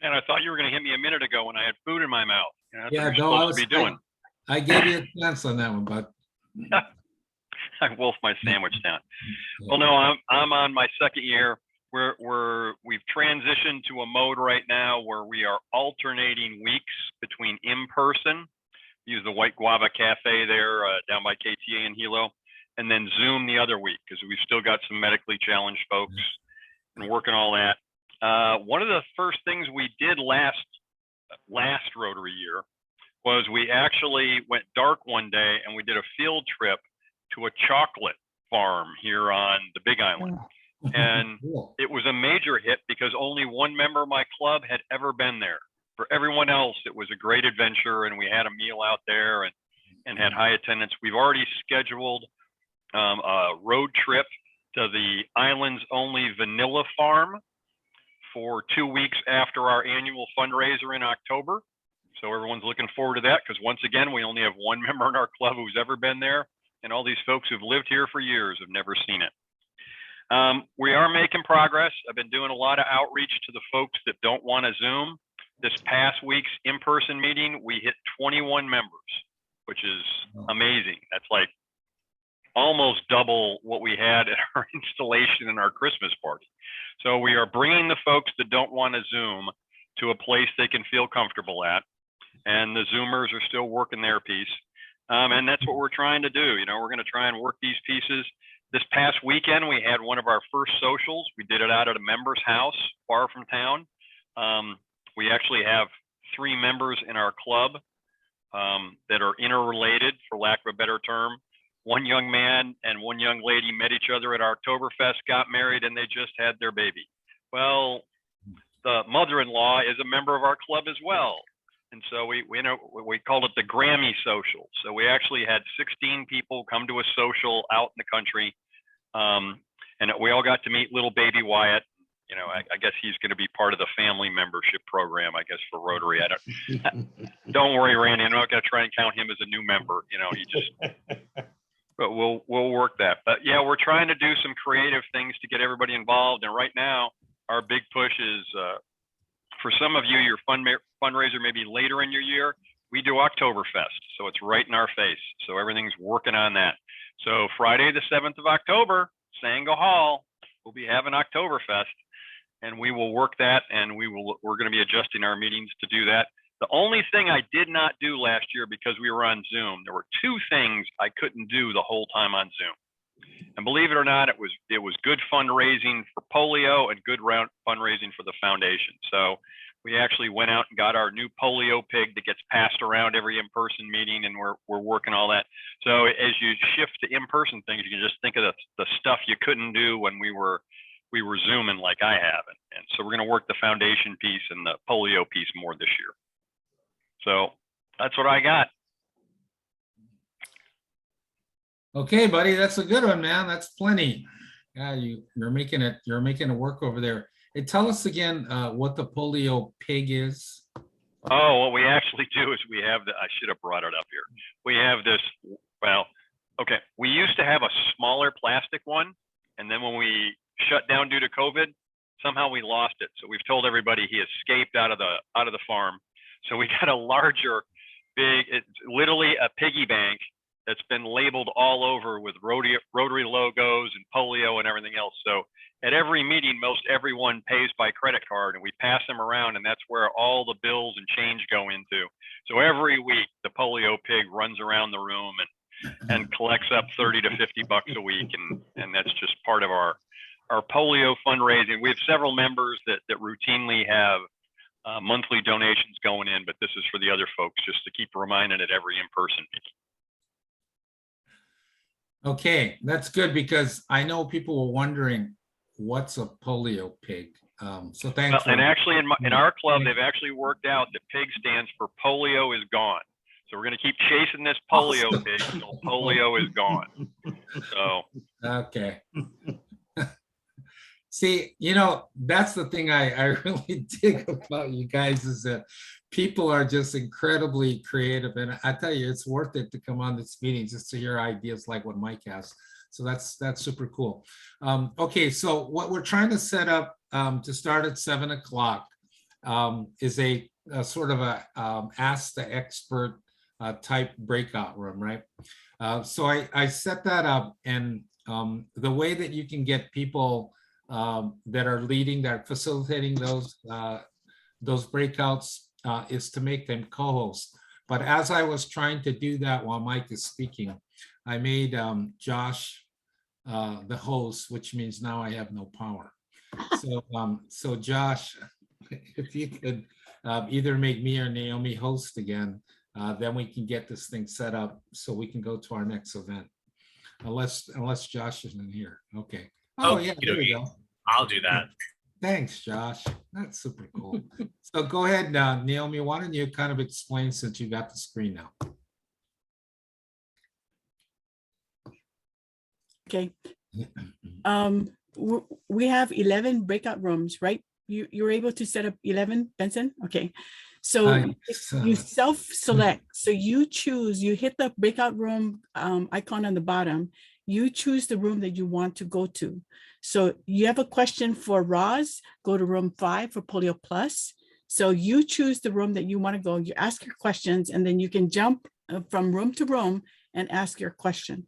And I thought you were going to hit me a minute ago when I had food in my mouth. That's Yeah, what you're no, supposed to be doing. I gave you a chance on that one, but I wolfed my sandwich down. Well, no, I'm on my 2nd year. We've transitioned to a mode right now where we are alternating weeks between in-person, use the White Guava Cafe there down by KTA in Hilo, and then Zoom the other week, because we've still got some medically challenged folks and working all that. One of the first things we did last last Rotary year was we actually went dark one day and we did a field trip to a chocolate farm here on the Big Island. And Cool. it was a major hit because only one member of my club had ever been there. For everyone else, it was a great adventure, and we had a meal out there and had high attendance. We've already scheduled a road trip to the island's only vanilla farm for 2 weeks after our annual fundraiser in October. So everyone's looking forward to that because once again, we only have one member in our club who's ever been there, and all these folks who've lived here for years have never seen it. We are making progress. I've been doing a lot of outreach to the folks that don't want to Zoom. This past week's in-person meeting, we hit 21 members, which is amazing. That's like almost double what we had at our installation and our Christmas party. So we are bringing the folks that don't want to Zoom to a place they can feel comfortable at. And the Zoomers are still working their piece. And that's what we're trying to do. You know, we're going to try and work these pieces. This past weekend, we had one of our first socials. We did it out at a member's house far from town. We actually have 3 members in our club that are interrelated, for lack of a better term. One young man and one young lady met each other at Oktoberfest, got married, and they just had their baby. Well, the mother-in-law is a member of our club as well. And so we called it the Grammy Social. So we actually had 16 people come to a social out in the country. And we all got to meet little baby Wyatt. You know, I guess he's going to be part of the family membership program, I guess, for Rotary. Don't worry, Randy. I'm not going to try and count him as a new member. You know, but we'll work that. But yeah, we're trying to do some creative things to get everybody involved. And right now, our big push is for some of you, your fundraiser may be later in your year. We do Oktoberfest, so it's right in our face. So everything's working on that. So Friday, the 7th of October, Sango Hall, we'll be having Oktoberfest. And we will work that, and we're going to be adjusting our meetings to do that. The only thing I did not do last year because we were on Zoom, there were 2 things I couldn't do the whole time on Zoom. And believe it or not, it was good fundraising for polio and good fundraising for the foundation. So we actually went out and got our new polio pig that gets passed around every in-person meeting, and we're working all that. So as you shift to in-person things, you can just think of the stuff you couldn't do when we were Zooming like I have. And so we're going to work the foundation piece and the polio piece more this year. So that's what I got. Okay, buddy, that's a good one, man. That's plenty. Yeah, you're making it work over there. Hey, tell us again what the polio pig is. Oh, what we actually do is we have I should have brought it up here. We have this, well, okay. We used to have a smaller plastic one. And then when we shut down due to COVID, somehow we lost it. So we've told everybody he escaped out of the farm. So we got a larger, it's literally a piggy bank that's been labeled all over with Rotary logos and polio and everything else. So at every meeting, most everyone pays by credit card, and we pass them around, and that's where all the bills and change go into. So every week, the polio pig runs around the room and collects up 30 to 50 bucks a week, and that's just part of our polio fundraising. We have several members that routinely have monthly donations going in, but this is for the other folks, just to keep reminding at every in-person meeting. Okay, that's good because I know people were wondering what's a polio pig. So thanks. Well, and actually in our club, they've actually worked out that PIG stands for polio is gone. So we're going to keep chasing this polio pig until polio is gone. So. Okay. See, you know, that's the thing I really dig about you guys is that people are just incredibly creative. And I tell you, it's worth it to come on this meeting just to hear ideas like what Mike has. So that's super cool. Okay, so what we're trying to set up to start at 7 o'clock is a sort of a ask the expert type breakout room, right? So I set that up, and the way that you can get people that are leading, that are facilitating those breakouts is to make them co-hosts. But as I was trying to do that while Mike is speaking, I made Josh the host, which means now I have no power. So, so Josh, if you could either make me or Naomi host again. Then we can get this thing set up so we can go to our next event. Unless Josh isn't here. Okay. Oh, yeah, there you go. I'll do that. Thanks, Josh. That's super cool. So go ahead now, Naomi, why don't you kind of explain since you got the screen now? Okay. We have 11 breakout rooms, right? You're able to set up 11, Benson? Okay. So you self-select. So you choose, you hit the breakout room icon on the bottom. You choose the room that you want to go to. So you have a question for Roz, go to room 5 for Polio Plus. So you choose the room that you want to go. You ask your questions, and then you can jump from room to room and ask your question.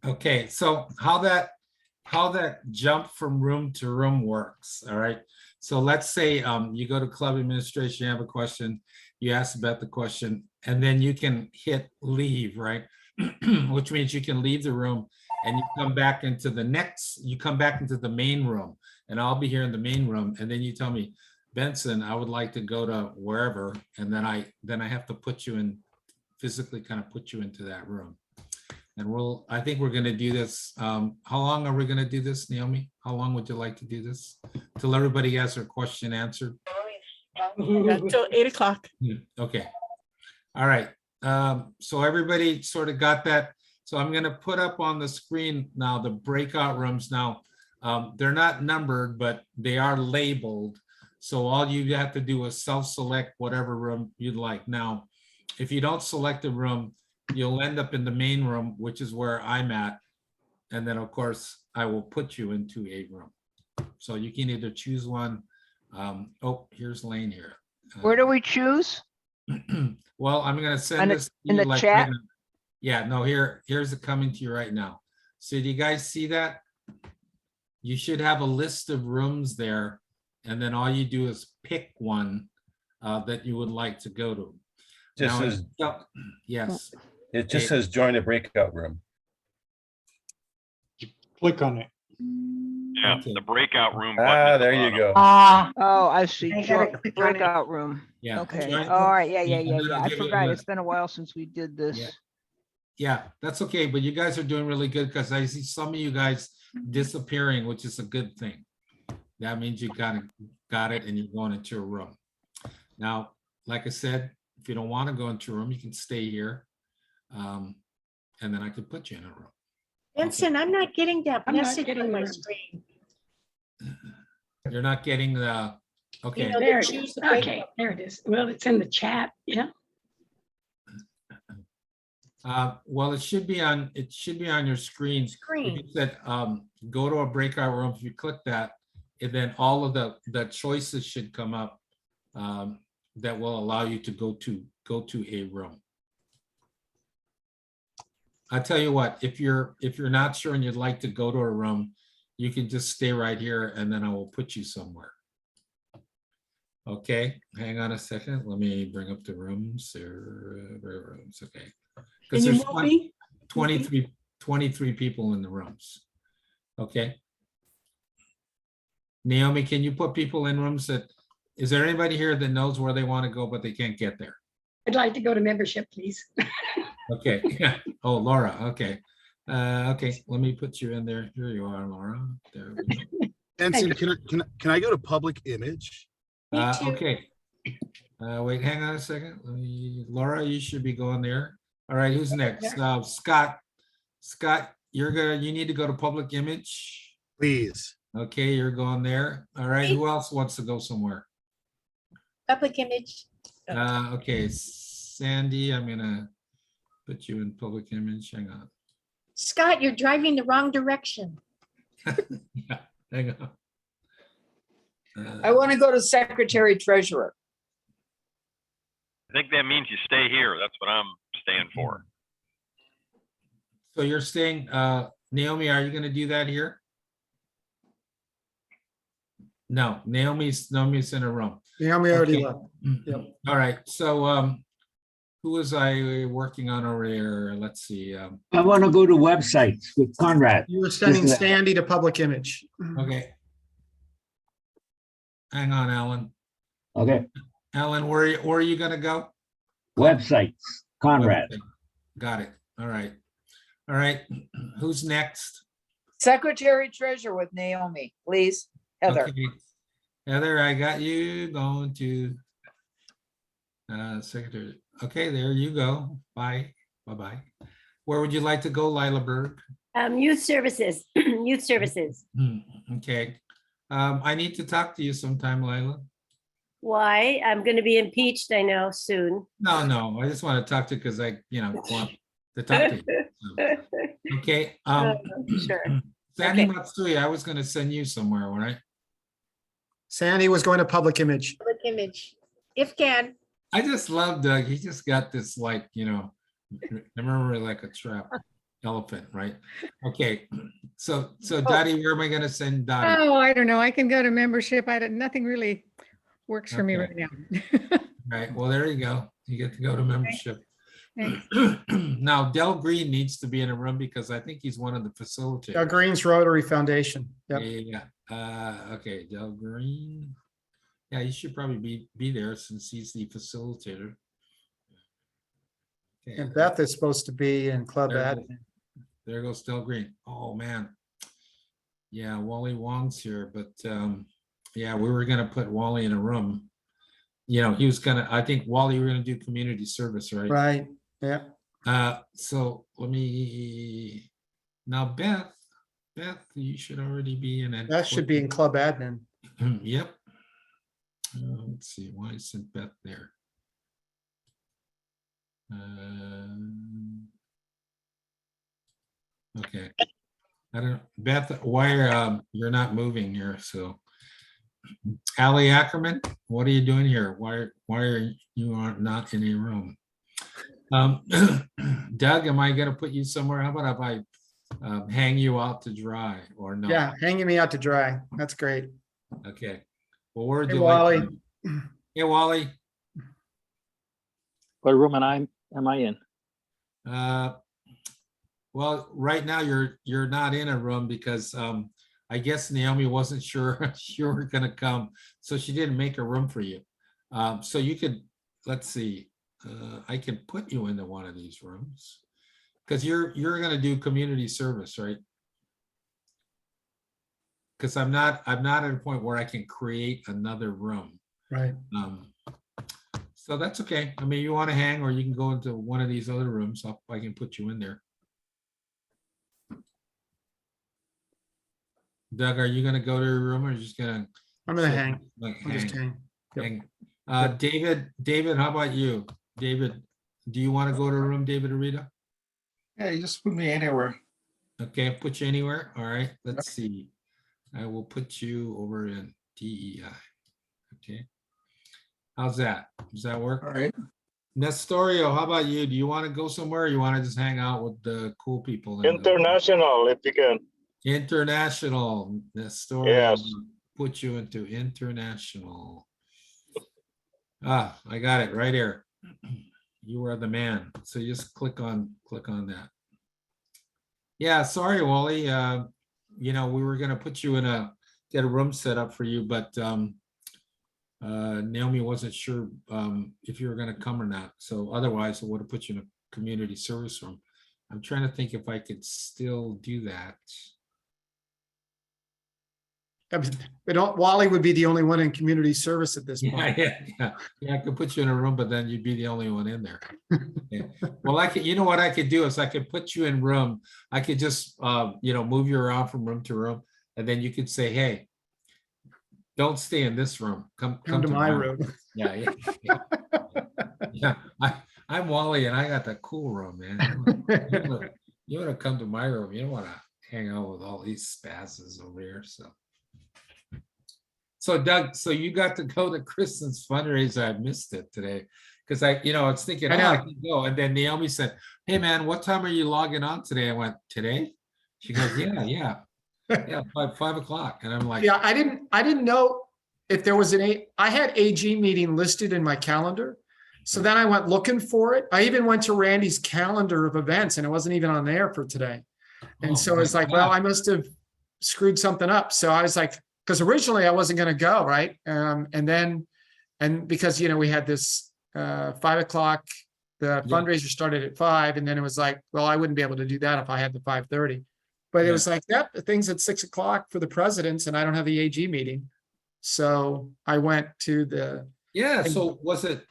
Okay, so how that jump from room to room works, all right? So let's say you go to club administration, you have a question, you ask about the question, and then you can hit leave, right? Which means you can leave the room and you come back into the main room, and I'll be here in the main room, and then you tell me, Benson, I would like to go to wherever, and then I have to put you in, physically kind of put you into that room. And I think we're gonna do this. How long are we gonna do this, Naomi? How long would you like to do this? Till everybody has their question answered? Until 8 o'clock. Okay. All right. So everybody sort of got that. So I'm gonna put up on the screen now the breakout rooms. Now, they're not numbered, but they are labeled. So all you have to do is self-select whatever room you'd like. Now, if you don't select a room, you'll end up in the main room, which is where I'm at. And then, of course, I will put you into a room. So you can either choose one. Oh, here's Lane here. Where do we choose? Well, I'm going to send this to in you the like chat? right now. Yeah, no, here's it coming to you right now. So do you guys see that? You should have a list of rooms there. And then all you do is pick one that you would like to go to. Just Now, says, yes. it just says join a breakout room. Click on it. Yeah, the breakout room. button Ah, at the there you bottom. go. Oh, I see. I gotta Join click on it. breakout room. Yeah. Okay. join- All right. Yeah. and then it'll I give you a forgot. list. It's been a while since we did this. Yeah. Yeah, that's okay, but you guys are doing really good because I see some of you guys disappearing, which is a good thing. That means you got it and you're going into a room. Now, like I said, if you don't want to go into a room, you can stay here. And then I could put you in a room. Benson, I'm not getting that I'm not message getting on my the- screen. You're not getting the, You okay. know, There they it choose is. the break- Okay, there it is. Well, it's in the chat. Yeah. Well, it should be on your screen. If Screen. you said, go to a breakout room, if you click that, and then all of the choices should come up that will allow you to go to a room. I'll tell you what, if you're not sure and you'd like to go to a room, you can just stay right here and then I will put you somewhere. Okay, hang on a second. Let me bring up the rooms. Rooms, okay. Can Because you there's move me? 23 people in the rooms. Okay. Naomi, can you put people in rooms is there anybody here that knows where they want to go, but they can't get there? I'd like to go to membership, please. Okay. Oh, Laura. Okay. Okay. Let me put you in there. Here you are, Laura. There we go. Benson, can I go to public image? Me too. Okay. Wait, hang on a second. Laura, you should be going there. All right. Who's next? Scott. Scott, you need to go to public image. Please. Okay, you're going there. All right. Who else wants to go somewhere? Public image. Okay, Sandy, I'm gonna put you in public image. Hang on. Scott, you're driving the wrong direction. Yeah, hang on. I want to go to secretary treasurer. I think that means you stay here. That's what I'm staying for. So you're staying, Naomi, are you gonna do that here? No, Naomi's in a room. Naomi already Okay. left. Yep. All right, so who was I working on over here? Let's see. I want to go to websites with Conrad. You were sending This is- Sandy to public image. Okay. hang on, Alan. Okay, Alan, where are you gonna go? websites, Conrad. Website. Got it. All right. All right. Who's next? Secretary Treasurer with Naomi, please. Heather. Okay. Heather, I got you going to secretary. Okay, there you go. Bye. Bye-bye. Where would you like to go, Lila Berg? Youth services, youth services. Okay. I need to talk to you sometime, Lila. Why? I'm going to be impeached, I know, soon. No, I just want to talk to you because I, want to talk to you. So, okay. Sure. Sandy Okay. Matsuya, I was going to send you somewhere, all right? Sandy was going to public image. Public image, if can. I just love Doug. He just got this remember like a trap elephant, right? Okay. So Dottie, where am I gonna send Dottie? Oh, I don't know. I can go to membership. nothing really works for me Okay. right now. Right. Well, there you go. You get to go to membership. Thanks. Now, Del Green needs to be in a room because I think he's one of the facilitators. Green's Rotary Foundation. Yep. Yeah. Okay, Del Green. Yeah, he should probably be there since he's the facilitator. Okay. And Beth is supposed to be in club There it admin. There goes Del Green. Oh, man. Yeah, Wally Wong's here, but yeah, we were gonna put Wally in a room. He was I think Wally, you were gonna do community service, right? Right, yeah. So let me, now Beth, you should already be in it. That should be in club admin. Yep. Let's see, why isn't Beth there? Okay. I don't, Beth, why you're not moving here? So, Ali Ackerman, what are you doing here? Why are you not in a room? Doug, am I gonna put you somewhere? How about if I hang you out to dry or no? Yeah, hanging me out to dry. That's great. Okay. Well, where would Hey, you Wally. like? Hey, Wally. What room am I in? Well, right now you're not in a room because I guess Naomi wasn't sure you were gonna come, so she didn't make a room for you. So you could, let's see, I can put you into one of these rooms because you're gonna do community service, right? Because I'm not at a point where I can create another room. Right. So that's okay. I mean, you want to hang, or you can go into one of these other rooms. I can put you in there. Doug, are you gonna go to your room or are you just gonna? I'm gonna sit, hang. like, I'll just hang. Yep. Hang. David, how about you? David, do you want to go to a room, David Arita? Yeah, you just put me anywhere. Okay, I'll put you anywhere. All right, let's see. I will put you over in DEI. Okay. How's that? Does that work? All right. Nestorio, how about you? Do you want to go somewhere or you want to just hang out with the cool people? International, if you can. International, Nestorio. Yes. Put you into international. Ah, I got it right here. You are the man. So you just click on that. Yeah, sorry, Wally. We were gonna put you in get a room set up for you, but Naomi wasn't sure if you were gonna come or not. So otherwise, I would have put you in a community service room. I'm trying to think if I could still do that. Wally would be the only one in community service at this point. Yeah. I could put you in a room, but then you'd be the only one in there. Yeah. Well, what I could do is I could put you in room. I could just, move you around from room to room, and then you could say, "Hey, don't stay in this room. Come to my room." Yeah. I'm Wally, and I got the cool room, man. You want to come to my room. You don't want to hang out with all these spazzes over here. So Doug, you got to go to Kristen's fundraiser. I missed it today because I was thinking, I can go. And then Naomi said, "Hey man, what time are you logging on today?" I went, "Today?" She goes, yeah, 5 o'clock. And I'm like, yeah, I didn't know if there was I had AG meeting listed in my calendar. So then I went looking for it. I even went to Randy's calendar of events and it wasn't even on there for today. And so it's like, well, I must have screwed something up. So I was like, because originally I wasn't going to go, right? And because, we had this 5 o'clock, the fundraiser started at 5, and then it was like, well, I wouldn't be able to do that if I had the 5:30. But it was like, yep, the thing's at 6 o'clock for the presidents, and I don't have the AG meeting. So I went to the. Yeah, so was it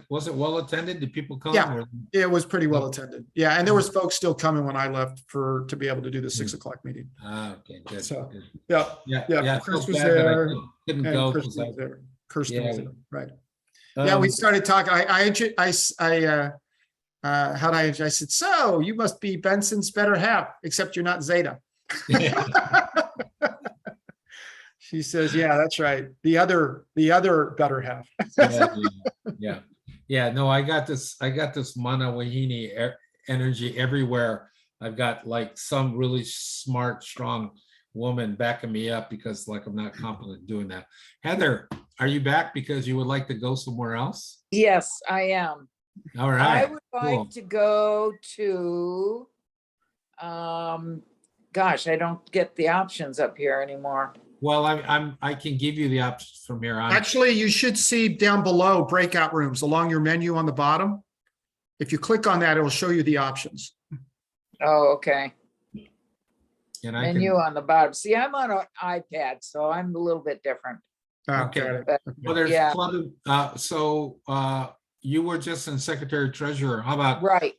well attended? Did people come? Yeah, or- it was pretty well attended. Yeah, and there was folks still coming when I left to be able to do the 6 o'clock meeting. Okay, good. So, good. yeah. I Chris felt was bad that I there. couldn't And go. Kirsten 'cause was there. Kirsten was Yeah. there, right. Yeah, we started talking. I said, so you must be Benson's better half, except you're not Zeta. She says, yeah, that's right. The other better half. Yeah. No, I got this Mana Wahine energy everywhere. I've got like some really smart, strong woman backing me up because like I'm not competent doing that. Heather, are you back because you would like to go somewhere else? Yes, I am. All right. I would like to go to, gosh, I don't get the options up here anymore. Well, I can give you the options from here on. Actually, you should see down below breakout rooms along your menu on the bottom. If you click on that, it will show you the options. Oh, okay. And I Menu can, on the bottom. See, I'm on an iPad, so I'm a little bit different. Okay. But, well, there's yeah, you were just in secretary treasurer. How about right.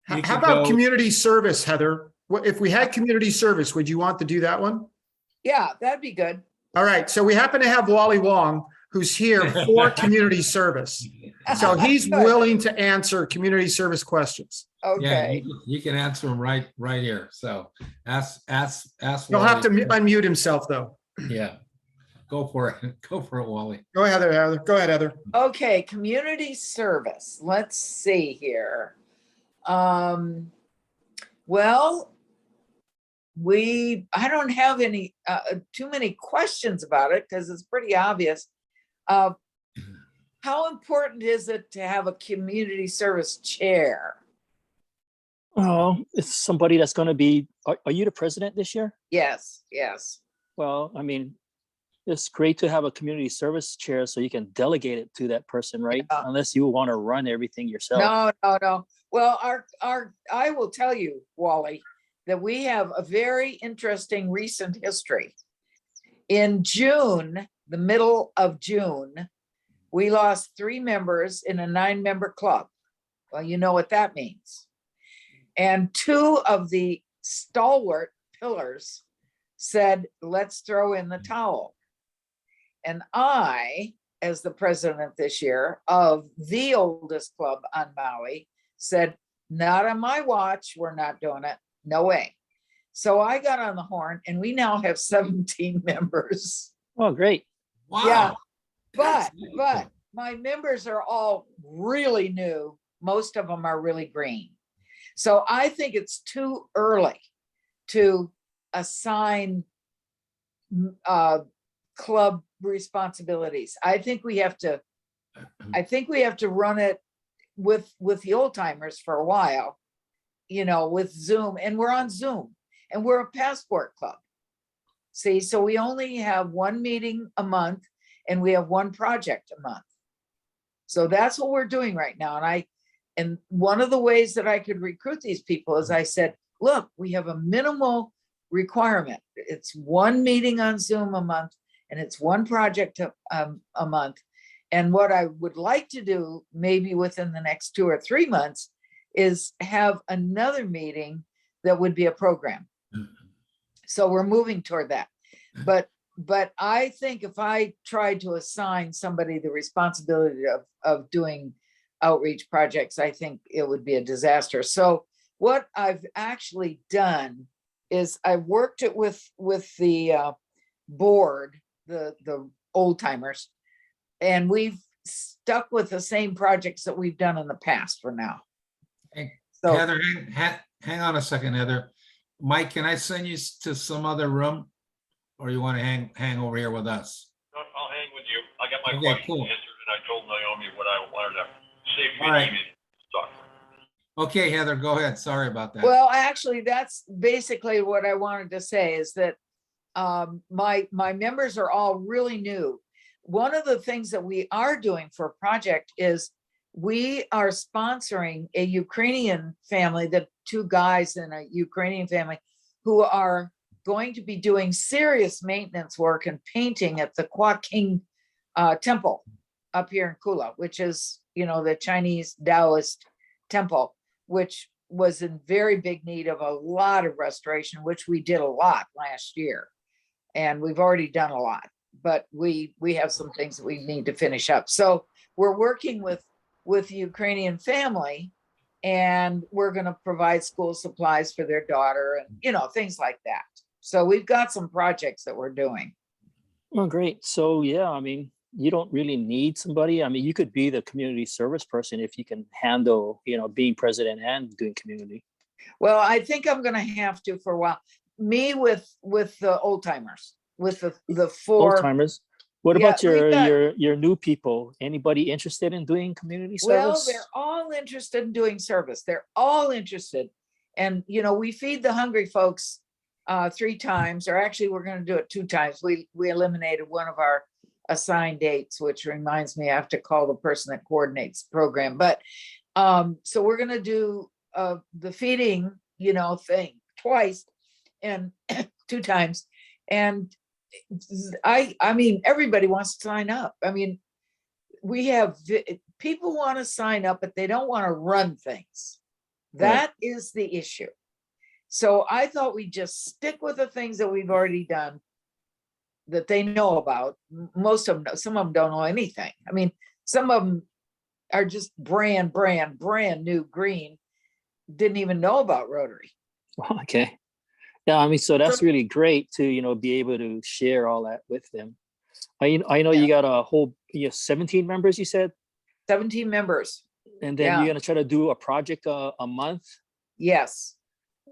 you How could about go- community service, Heather? What if we had community service? Would you want to do that one? Yeah, that'd be good. All right. So we happen to have Wally Wong, who's here for community service. So he's Good. willing to answer community service questions. Yeah, Okay. you can answer them right here. So ask. He'll have to Wally. unmute himself, though. Yeah, go for it. Go for it, Wally. Go ahead, Heather. Go ahead, Heather. Okay, community service. Let's see here. Well, I don't have any too many questions about it because it's pretty obvious. How important is it to have a community service chair? Oh, it's somebody that's going to be, are you the president this year? Yes, yes. Well, I mean, it's great to have a community service chair so you can delegate it to that person, right? Yeah. Unless you want to run everything yourself. No. Well, I will tell you, Wally, that we have a very interesting recent history. In June, the middle of June, we lost 3 members in a 9-member club. Well, you know what that means. And 2 of the stalwart pillars said, let's throw in the towel. And I, as the president this year of the oldest club on Maui, said, not on my watch, we're not doing it. No way. So I got on the horn and we now have 17 members. Oh, great. Wow. Yeah. But my members are all really new. Most of them are really green. So I think it's too early to assign club responsibilities. I think we have to run it with the old timers for a while, with Zoom, and we're on Zoom, and we're a passport club. See, so we only have 1 meeting a month and we have 1 project a month. So that's what we're doing right now. And one of the ways that I could recruit these people is I said, look, we have a minimal requirement. It's 1 meeting on Zoom a month and it's 1 project a month. And what I would like to do maybe within the next 2 or 3 months is have another meeting that would be a program. So we're moving toward that. But I think if I tried to assign somebody the responsibility of doing outreach projects, I think it would be a disaster. So what I've actually done is I worked it with the board, the old timers, and we've stuck with the same projects that we've done in the past for now. Hey, So Heather, hang on a second, Heather. Mike, can I send you to some other room? Or you want to hang over here with us? I'll hang with you. I got my Okay, question cool. answered and I told Naomi what I wanted to save you All right. an email stuff. Okay, Heather, go ahead. Sorry about that. well, actually, that's basically what I wanted to say is that my members are all really new. One of the things that we are doing for a project is we are sponsoring a Ukrainian family, the two guys in a Ukrainian family, who are going to be doing serious maintenance work and painting at the Kwa King temple up here in Kula, which is, the Chinese Taoist temple, which was in very big need of a lot of restoration, which we did a lot last year. And we've already done a lot, but we have some things that we need to finish up. So we're working with the Ukrainian family, and we're going to provide school supplies for their daughter and, things like that. So we've got some projects that we're doing. Oh, great. So yeah, I mean, you don't really need somebody. I mean, you could be the community service person if you can handle, being president and doing community. Well, I think I'm going to have to for a while. Me with the old timers, with the four Old timers. What Yeah, about your new people? Anybody interested in doing community Well, service? they're all interested in doing service. They're all interested. And, we feed the hungry folks 3 times, or actually we're going to do it 2 times. We eliminated one of our assigned dates, which reminds me I have to call the person that coordinates the program. But so we're going to do the feeding, thing twice and 2 times. And I mean, everybody wants to sign up. I mean, we have people want to sign up, but they don't want to run things. That is the issue. So I thought we'd just stick with the things that we've already done that they know about. Most of them, some of them don't know anything. I mean, some of them are just brand new green, didn't even know about Rotary. Okay. Yeah, I mean, so that's really great to, be able to share all that with them. I know you got a whole 17 members, you said? 17 members. And then you're going to try to do a project a month? Yes.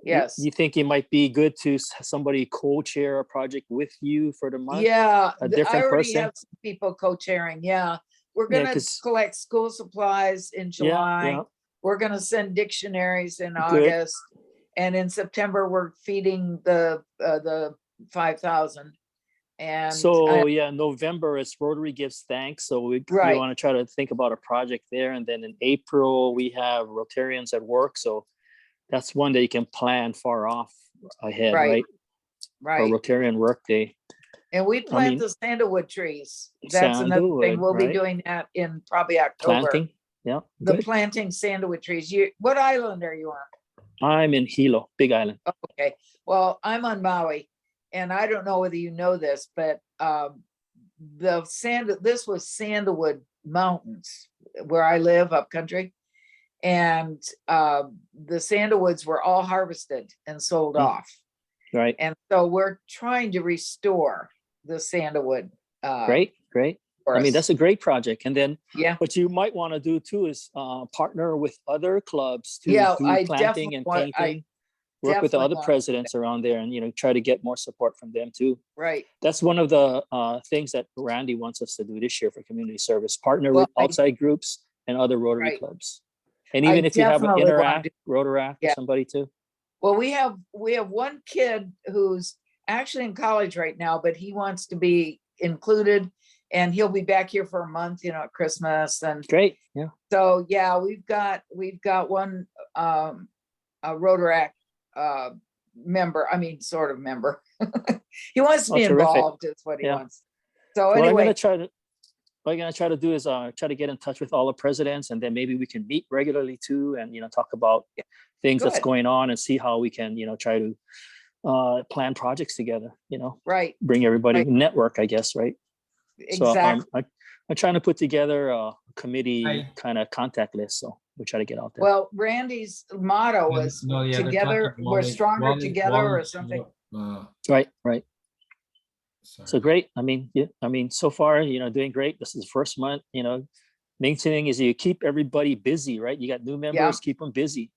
Yes. You think it might be good to somebody co-chair a project with you for the month? Yeah, A different I already person? have some people co-chairing. Yeah. We're going to collect school supplies in July. Yeah. We're going to send dictionaries in August. And in September, we're feeding the 5,000. And so November is Rotary Gives Thanks. So we want to try to think about a project there. And then in April, we have Rotarians at Work. So that's one that you can plan far off ahead, right? Right. For Rotarian Work Day. And we plant the sandalwood trees. That's another thing. We'll be doing that in probably October. Planting. Yeah. Planting sandalwood trees. What island are you on? I'm in Hilo, Big Island. Okay. Well, I'm on Maui, and I don't know whether you know this, but this was Sandalwood Mountains where I live up country. And the sandalwoods were all harvested and sold off. Right. And so we're trying to restore the sandalwood. Great. I mean, that's a great project. And then what you might want to do too is partner with other clubs to do planting and painting. Work with the other presidents around there and, try to get more support from them too. Right. That's one of the things that Randy wants us to do this year for community service, partner with outside groups and other Rotary clubs. And even if you have an Interact, Rotaract or somebody too. Well, we have one kid who's actually in college right now, but he wants to be included, and he'll be back here for a month, at Christmas. And great. Yeah. So we've got one a Rotaract member. I mean, sort of member. He wants to be involved. Is what he wants. So anyway, what I'm gonna try to do is try to get in touch with all the presidents, and then maybe we can meet regularly too, and talk about things that's going on and see how we can try to plan projects together. Bring everybody network, I guess, right? Exactly. So I'm trying to put together a committee kind of contact list, so we try to get out there. Well, Randy's motto was together we're stronger together, or something. Right. So great. I mean, so far, doing great. This is the first month. Main thing is you keep everybody busy, right? You got new members, keep them busy,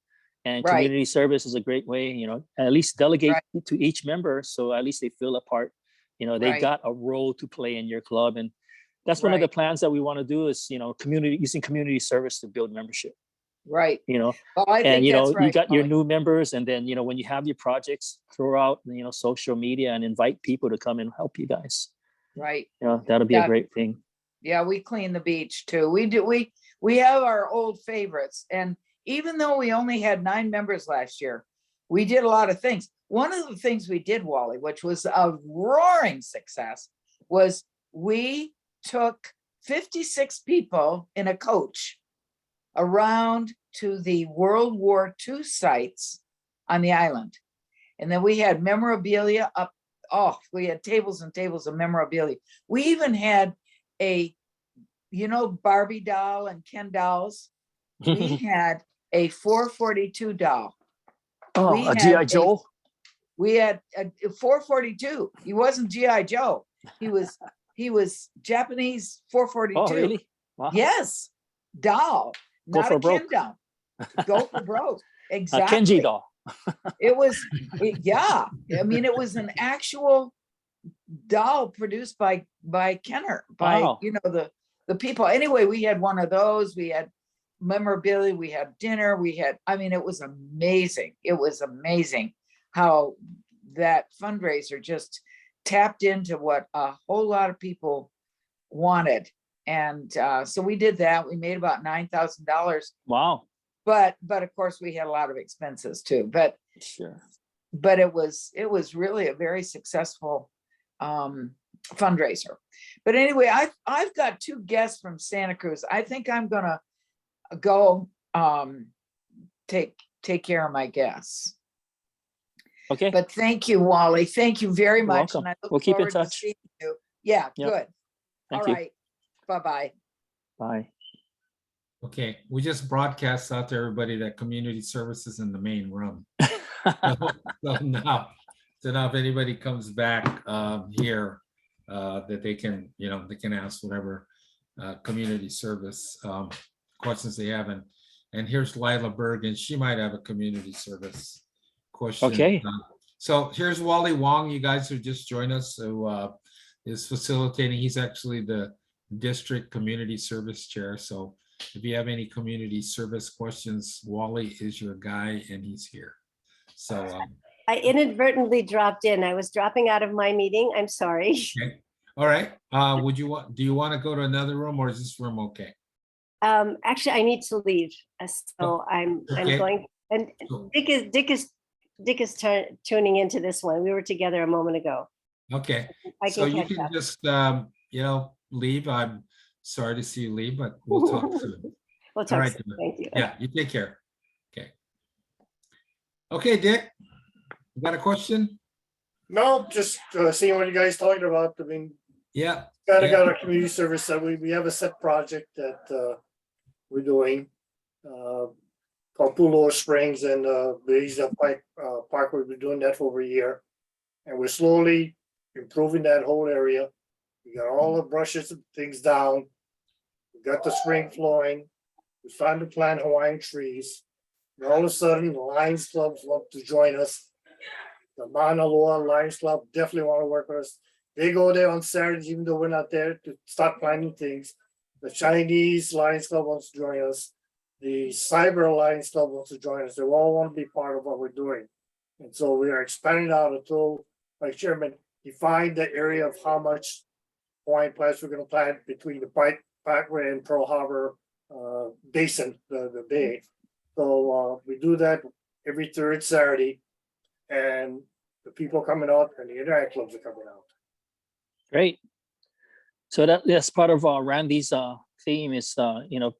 and community service is a great way. At least delegate to each member, so at least they feel a part. They got a role to play in your club, and that's one of the plans that we want to do is using community service to build membership. Right. you know, Well, I and think you know, that's you right. got your Molly. new members, and then, you know, when you have your projects, throw out, you know, social media and invite people to come and help you guys. Right. You know, that'll be a Yeah. great thing. Yeah, we clean the beach too. We do, we have our old favorites. And even though we only had 9 members last year, we did a lot of things. One of the things we did, Wally, which was a roaring success, was we took 56 people in a coach around to the World War II sites on the island. And then we had memorabilia up. Oh, we had tables and tables of memorabilia. We even had a, you know, Barbie doll and Ken dolls. We had a 442 doll. Oh, We a had G.I. Joe? We had a 442. He wasn't G.I. Joe. He was Japanese 442. Oh, really? Wow. Yes, doll, Go not for a Ken broke. doll. Go for broke. A Exactly. Kenji doll. It was, yeah. I mean, it was an actual doll produced by Kenner, by, Wow. you know, the people. Anyway, we had one of those. We had memorabilia. We had dinner. We had, I mean, it was amazing. It was amazing how that fundraiser just tapped into what a whole lot of people wanted. And so we did that. We made about $9,000. Wow. But of course we had a lot of expenses too. But sure. But it was really a very successful fundraiser. But anyway, I've got 2 guests from Santa Cruz. I think I'm gonna go take care of my guests. Okay. But thank you, Wally. Thank you very You're much. welcome. And I look We'll keep in forward to touch. seeing you. Yeah, Yep. good. Thank All you. right. Bye-bye. Bye. Okay, we just broadcast out to everybody that community services in the main room. So now if anybody comes back here, that they can, you know, they can ask whatever community service questions they have. And here's Lila Berg, and she might have a community service question. Okay. So here's Wally Wong, you guys who just joined us, who is facilitating. He's actually the district community service chair. So if you have any community service questions, Wally is your guy and he's here. So I inadvertently dropped in. I was dropping out of my meeting. I'm sorry. okay. All right. Do you want to go to another room, or is this room okay? Actually, I need to leave. So I'm Okay. going, and Dick is tuning into this one. We were together a moment ago. Okay. I So can you catch can up. just you know, leave. I'm sorry to see you leave, but we'll talk soon. We'll All talk right. soon. Thank you. Yeah, you take care. Okay. Okay, Dick, you got a question? No, just seeing what you guys talking about. I mean, Yeah. got yeah. a community service that we have a set project that we're doing called Pulo Springs and Belize Pike Park. We've been doing that for over a year, and we're slowly improving that whole area. We got all the brushes and things down. We got the spring flowing. We started to plant Hawaiian trees. And all of a sudden, the Lions Clubs want to join us. The Mauna Loa Lions Club definitely want to work with us. They go there on Saturdays, even though we're not there, to start planting things. The Chinese Lions Club wants to join us. The Cyber Lions Club wants to join us. They all want to be part of what we're doing. And so we are expanding out until, like Chairman, define the area of how much Hawaiian plants we're going to plant between the Parkway and Pearl Harbor Basin, the bay. So we do that every 3rd Saturday, and the people coming out and the Interact clubs are coming out. Great. So that's part of Randy's theme is, you know,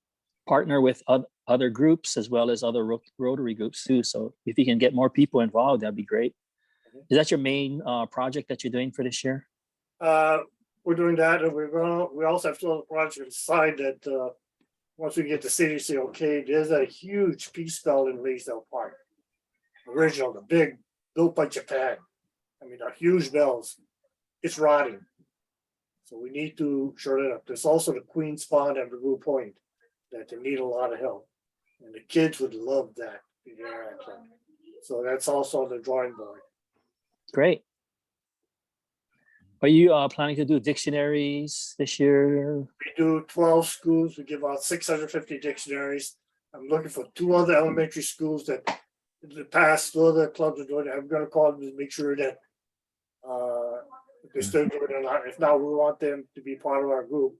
partner with other groups as well as other Rotary groups too. So if you can get more people involved, that'd be great. Is that your main project that you're doing for this year? We're doing that, and we also have still a project inside that once we get the city to say, okay, there's a huge peace bell in Leesdale Park. Original, the big, built by Japan. I mean, they're huge bells. It's rotting. So we need to shore it up. There's also the Queen's Pond and the Blue Point that they need a lot of help. And the kids would love that. So that's also on the drawing board. Great. Are you planning to do dictionaries this year? We do 12 schools. We give out 650 dictionaries. I'm looking for 2 other elementary schools that in the past, 2 other clubs are doing it. I'm gonna call them to make sure that if they're still doing it or not. If not, we want them to be part of our group.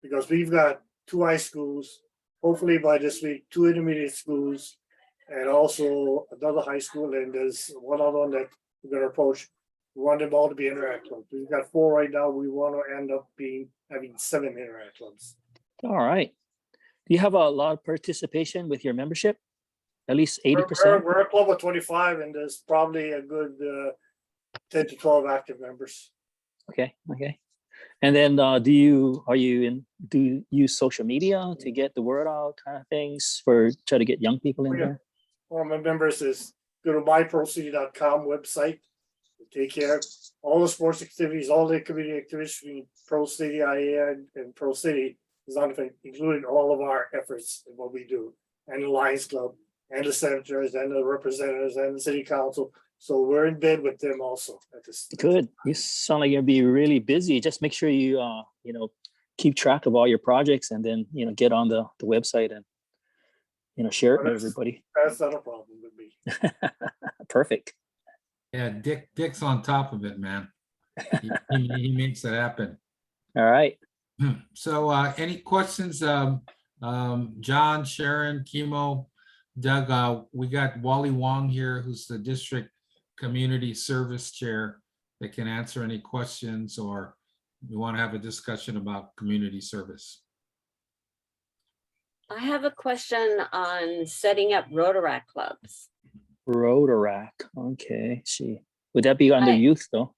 Because we've got 2 high schools, hopefully by this week, 2 intermediate schools, and also another high school, and there's one other one that we're gonna approach. We want them all to be Interact clubs. We've got 4 right now. We want to end up having 7 Interact clubs. All right. Do you have a lot of participation with your membership? At least We're 80%? a club of 25, and there's probably a good 10 to 12 active members. Okay, okay. And then do you use social media to get the word out kind of things for try to get young people in there? One of my members is go to myprocity.com website. Take care of all the sports activities, all the community activities between Pro City, IA, and Pro City is on the, including all of our efforts in what we do, and the Lions Club, and the senators, and the representatives, and the city council. So we're in bed with them also at this. Good. You sound like you're gonna be really busy. Just make sure you keep track of all your projects, and then get on the website and share it with everybody. That's not a problem with me. Perfect. Yeah, Dick's on top of it, man. He makes it happen. All right. So any questions, John, Sharon, Kimo, Doug? We got Wally Wong here, who's the district community service chair, that can answer any questions, or you want to have a discussion about community service. I have a question on setting up Rotaract clubs. Rotaract. Okay. Would that be under youth though?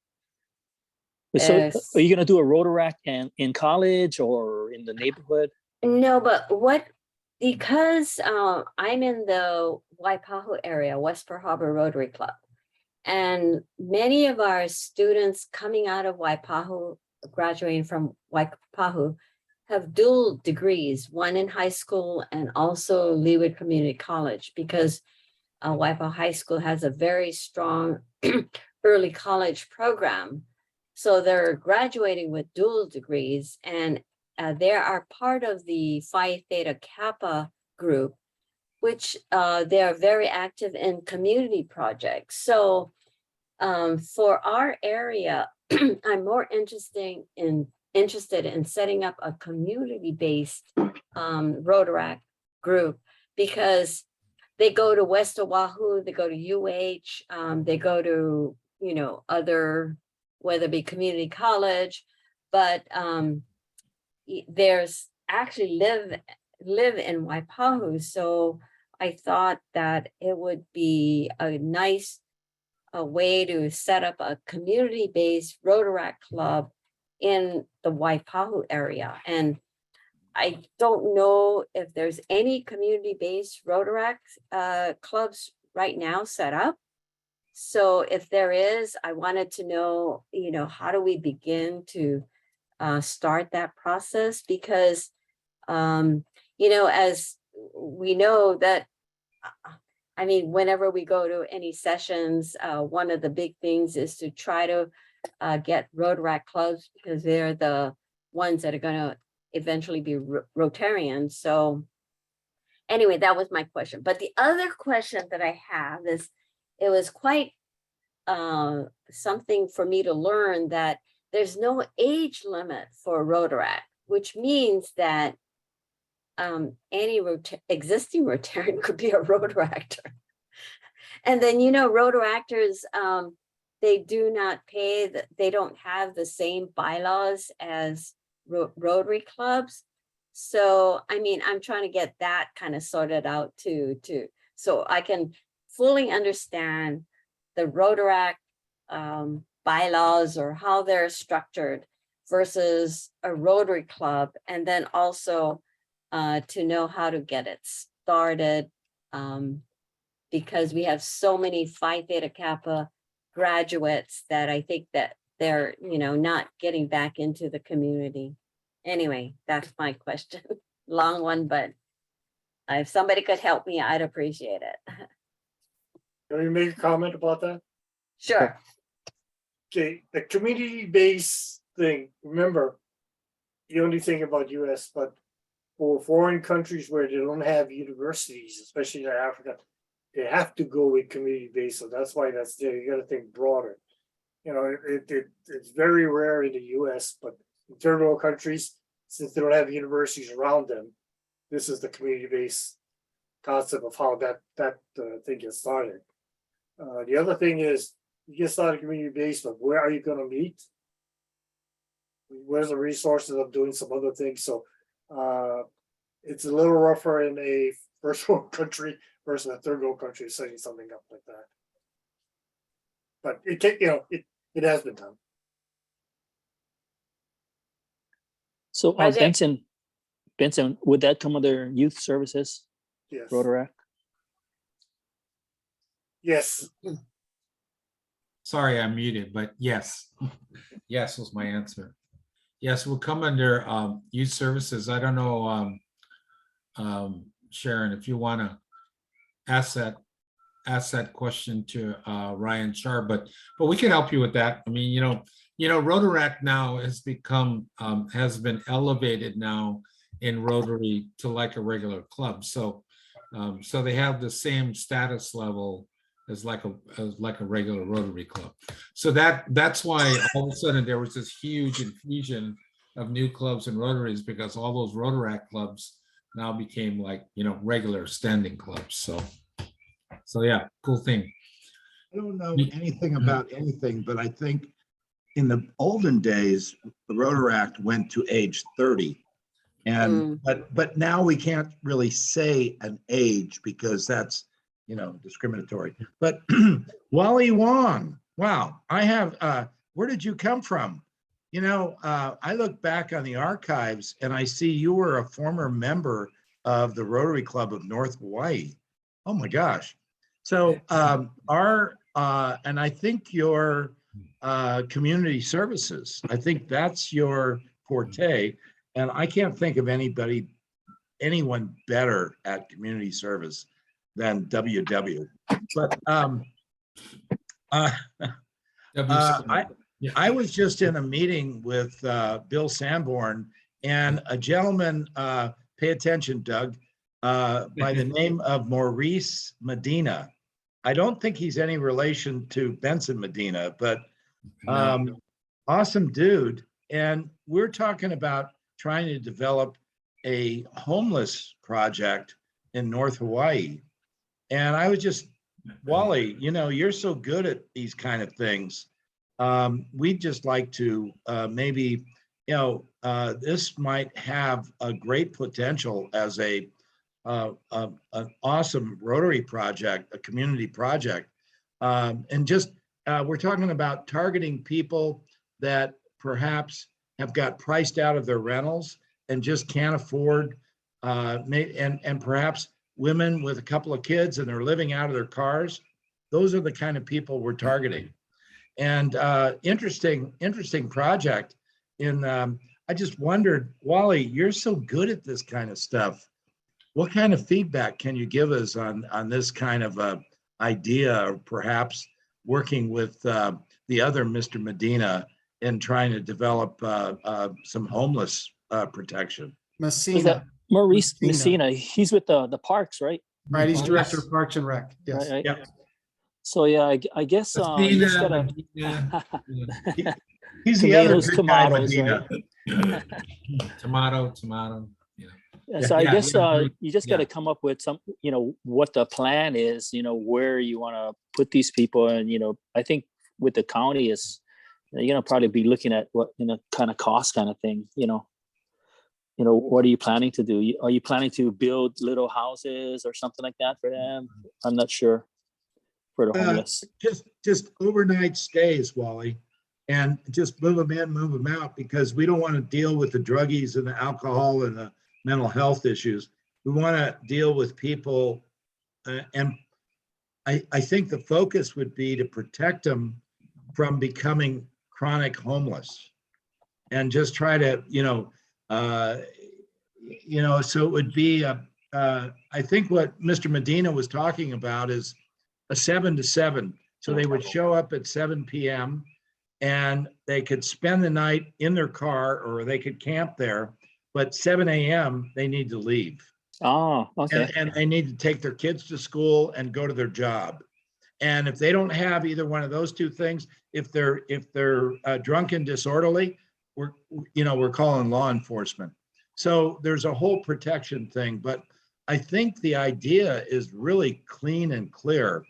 So are you going to do a Rotaract in college or in the neighborhood? No, but because I'm in the Waipahu area, West Pearl Harbor Rotary Club, and many of our students coming out of Waipahu, graduating from Waipahu, have dual degrees, one in high school and also Leeward Community College, because Waipahu High School has a very strong early college program. So they're graduating with dual degrees, and they are part of the Phi Theta Kappa group, which they are very active in community projects. So for our area, I'm more interested in setting up a community-based Rotaract group, because they go to West Oahu, they go to UH, they go to, other, whether it be community college, but there's actually live in Waipahu. So I thought that it would be a nice way to set up a community-based Rotaract club in the Waipahu area. And I don't know if there's any community-based Rotaract clubs right now set up. So if there is, I wanted to know, how do we begin to start that process? Because, as we know that, whenever we go to any sessions, one of the big things is to try to get Rotaract clubs, because they're the ones that are going to eventually be Rotarians. So anyway, that was my question. But the other question that I have is, it was quite something for me to learn that there's no age limit for Rotaract, which means that any existing Rotarian could be a Rotaractor. And then, Rotaractors, they do not pay, they don't have the same bylaws as Rotary clubs. So, I'm trying to get that kind of sorted out too, so I can fully understand the Rotaract bylaws, or how they're structured, versus a Rotary club, and then also to know how to get it started, because we have so many Phi Theta Kappa graduates that I think that they're, not getting back into the community. Anyway, that's my question. Long one, but if somebody could help me, I'd appreciate it. Can we make a comment about that? Sure. Okay, the community-based thing, remember, the only thing about US, but for foreign countries where they don't have universities, especially in Africa, they have to go with community-based. So that's why that's there. You got to think broader. You know, it's very rare in the US, but in third world countries, since they don't have universities around them, this is the community-based concept of how that thing gets started. The other thing is, you get started community-based, but where are you going to meet? Where's the resources of doing some other things? So it's a little rougher in a first world country versus a third world country setting something up like that. But it can, you know, it has been done. So Are there- Benson, would that come under youth services, Yes. Rotaract? Yes. Sorry, I'm muted, but yes. Yes was my answer. Yes, we'll come under youth services. I don't know, Sharon, if you want to ask that question to Ryan Char, but we can help you with that. I mean, you know, Rotaract now has become has been elevated now in Rotary to like a regular club. So they have the same status level as like a regular Rotary club. So that's why all of a sudden there was this huge infusion of new clubs and Rotaries, because all those Rotaract clubs now became like, you know, regular standing clubs. So yeah, cool thing. I don't know anything about anything, but I think in the olden days, the Rotaract went to age 30. And but now we can't really say an age because that's, you know, discriminatory. But Wally Wong, wow, I have where did you come from? You know, I look back on the archives and I see you were a former member of the Rotary Club of North Hawaii. Oh my gosh. So and I think your community services, I think that's your forte. And I can't think of anyone better at community service than WW. But I was just in a meeting with Bill Sanborn and a gentleman, pay attention, Doug, by the name of Maurice Medina. I don't think he's any relation to Benson Medina, but awesome dude. And we're talking about trying to develop a homeless project in North Hawaii. And I was just, Wally, you know, you're so good at these kind of things. We'd just like to maybe, you know, this might have a great potential as an awesome Rotary project, a community project. And just, we're talking about targeting people that perhaps have got priced out of their rentals and just can't afford, and perhaps women with a couple of kids and they're living out of their cars. Those are the kind of people we're targeting. And interesting project. I just wondered, Wally, you're so good at this kind of stuff. What kind of feedback can you give us on this kind of idea, or perhaps working with the other Mr. Medina in trying to develop some homeless protection? Messina. Maurice Messina, he's with the parks, right? Right, he's director of Parks and Rec. Yes. Right. Yep. So yeah, I guess you just gotta he's the other tomatoes, good guy, tomatoes, Medina. Tomato. Yeah, so I guess you just got to come up with some, you know, what the plan is, you know, where you want to put these people. And, you know, I think with the county is, you're going to probably be looking at what, you know, kind of cost kind of thing, you know, what are you planning to do? Are you planning to build little houses or something like that for them? I'm not sure. For the homeless. Just overnight stays, Wally, and just move them in, move them out, because we don't want to deal with the druggies and the alcohol and the mental health issues. We want to deal with people, and I think the focus would be to protect them from becoming chronic homeless, and just try to, so it would be, I think what Mr. Medina was talking about is a 7 to 7. So they would show up at 7 p.m. and they could spend the night in their car, or they could camp there. but 7 a.m. they need to leave. Oh, okay. And they need to take their kids to school and go to their job. And if they don't have either one of those two things, if they're drunk and disorderly, we're calling law enforcement. So there's a whole protection thing, but I think the idea is really clean and clear.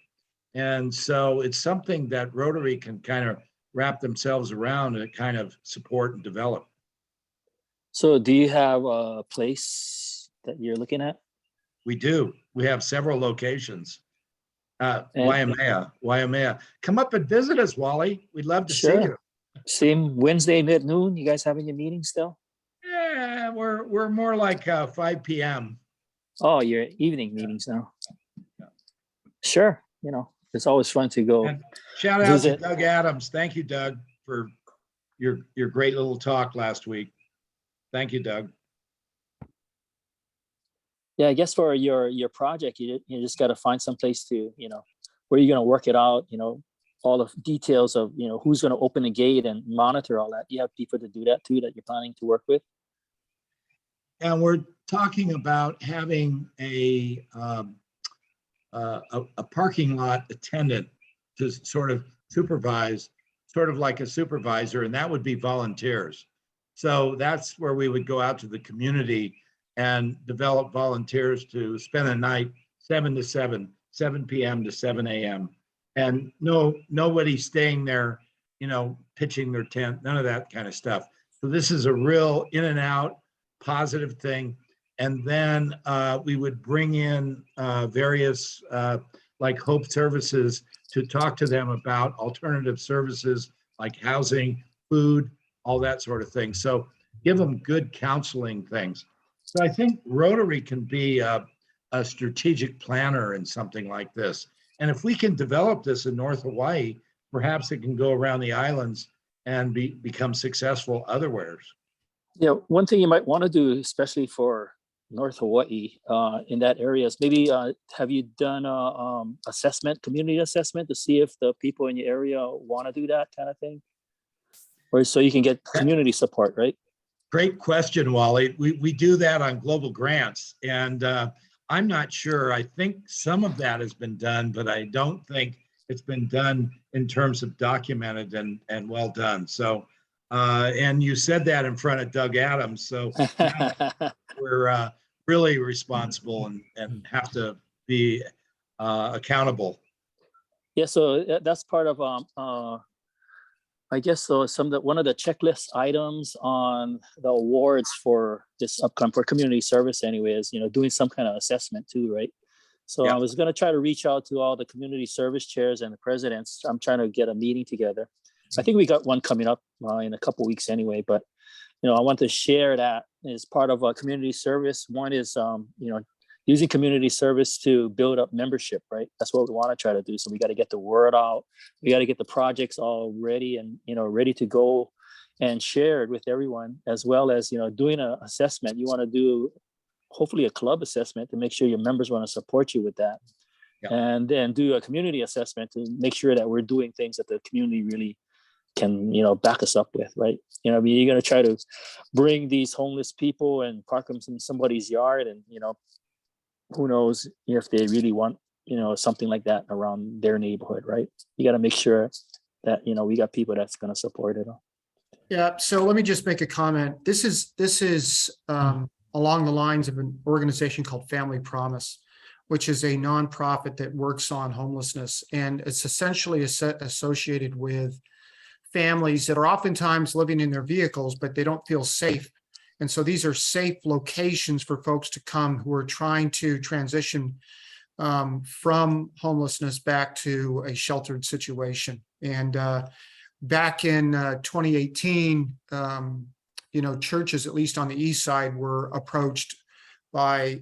And so it's something that Rotary can kind of wrap themselves around and kind of support and develop. So do you have a place that you're looking at? We do. We have several locations. And- Waimea. Come up and visit us, Wally. We'd love to see Sure. you. Same Wednesday at noon. You guys having your meeting still? Yeah, we're more like 5 p.m. Oh, your evening meetings now. Sure. It's always fun to go. And shout out visit. to Doug Adams. Thank you, Doug, for your great little talk last week. Thank you, Doug. Yeah, I guess for your project, you just got to find some place to, where you're going to work it out, all the details of, who's going to open the gate and monitor all that. You have people to do that too, that you're planning to work with. And we're talking about having a parking lot attendant to sort of supervise, sort of like a supervisor, and that would be volunteers. So that's where we would go out to the community and develop volunteers to spend a night 7 p.m. to 7 a.m. And nobody staying there, pitching their tent, none of that kind of stuff. So this is a real in and out positive thing. And then we would bring in various like Hope Services to talk to them about alternative services like housing, food, all that sort of thing. So give them good counseling things. So I think Rotary can be a strategic planner in something like this. And if we can develop this in North Hawaii, perhaps it can go around the islands and become successful otherwhere. Yeah, one thing you might want to do, especially for North Hawaii, in that area, is maybe have you done a community assessment to see if the people in your area want to do that kind of thing? Or so you can get community support, right? Great question, Wally. We do that on global grants, and I'm not sure. I think some of that has been done, but I don't think it's been done in terms of documented and well done. So, and you said that in front of Doug Adams. So we're really responsible and have to be accountable. Yeah, so that's part of I guess so. One of the checklist items on the awards for this upcoming for community service, anyway, is doing some kind of assessment too, right? So I was going to try to reach out to all the community service chairs and the presidents. I'm trying to get a meeting together. I think we got one coming up in a couple weeks anyway. But I want to share that as part of a community service. One is using community service to build up membership, right? That's what we want to try to do. So we got to get the word out. We got to get the projects all ready and, ready to go and shared with everyone, as well as, doing an assessment. You want to do hopefully a club assessment to make sure your members want to support you with that. Yeah. And then do a community assessment to make sure that we're doing things that the community really can, back us up with, right? You're going to try to bring these homeless people and park them in somebody's yard and, who knows if they really want, something like that around their neighborhood, right? You got to make sure that, we got people that's going to support it. Yeah. So let me just make a comment. This is along the lines of an organization called Family Promise, which is a nonprofit that works on homelessness. And it's essentially associated with families that are oftentimes living in their vehicles, but they don't feel safe. And so these are safe locations for folks to come who are trying to transition from homelessness back to a sheltered situation. And back in 2018, churches, at least on the east side, were approached by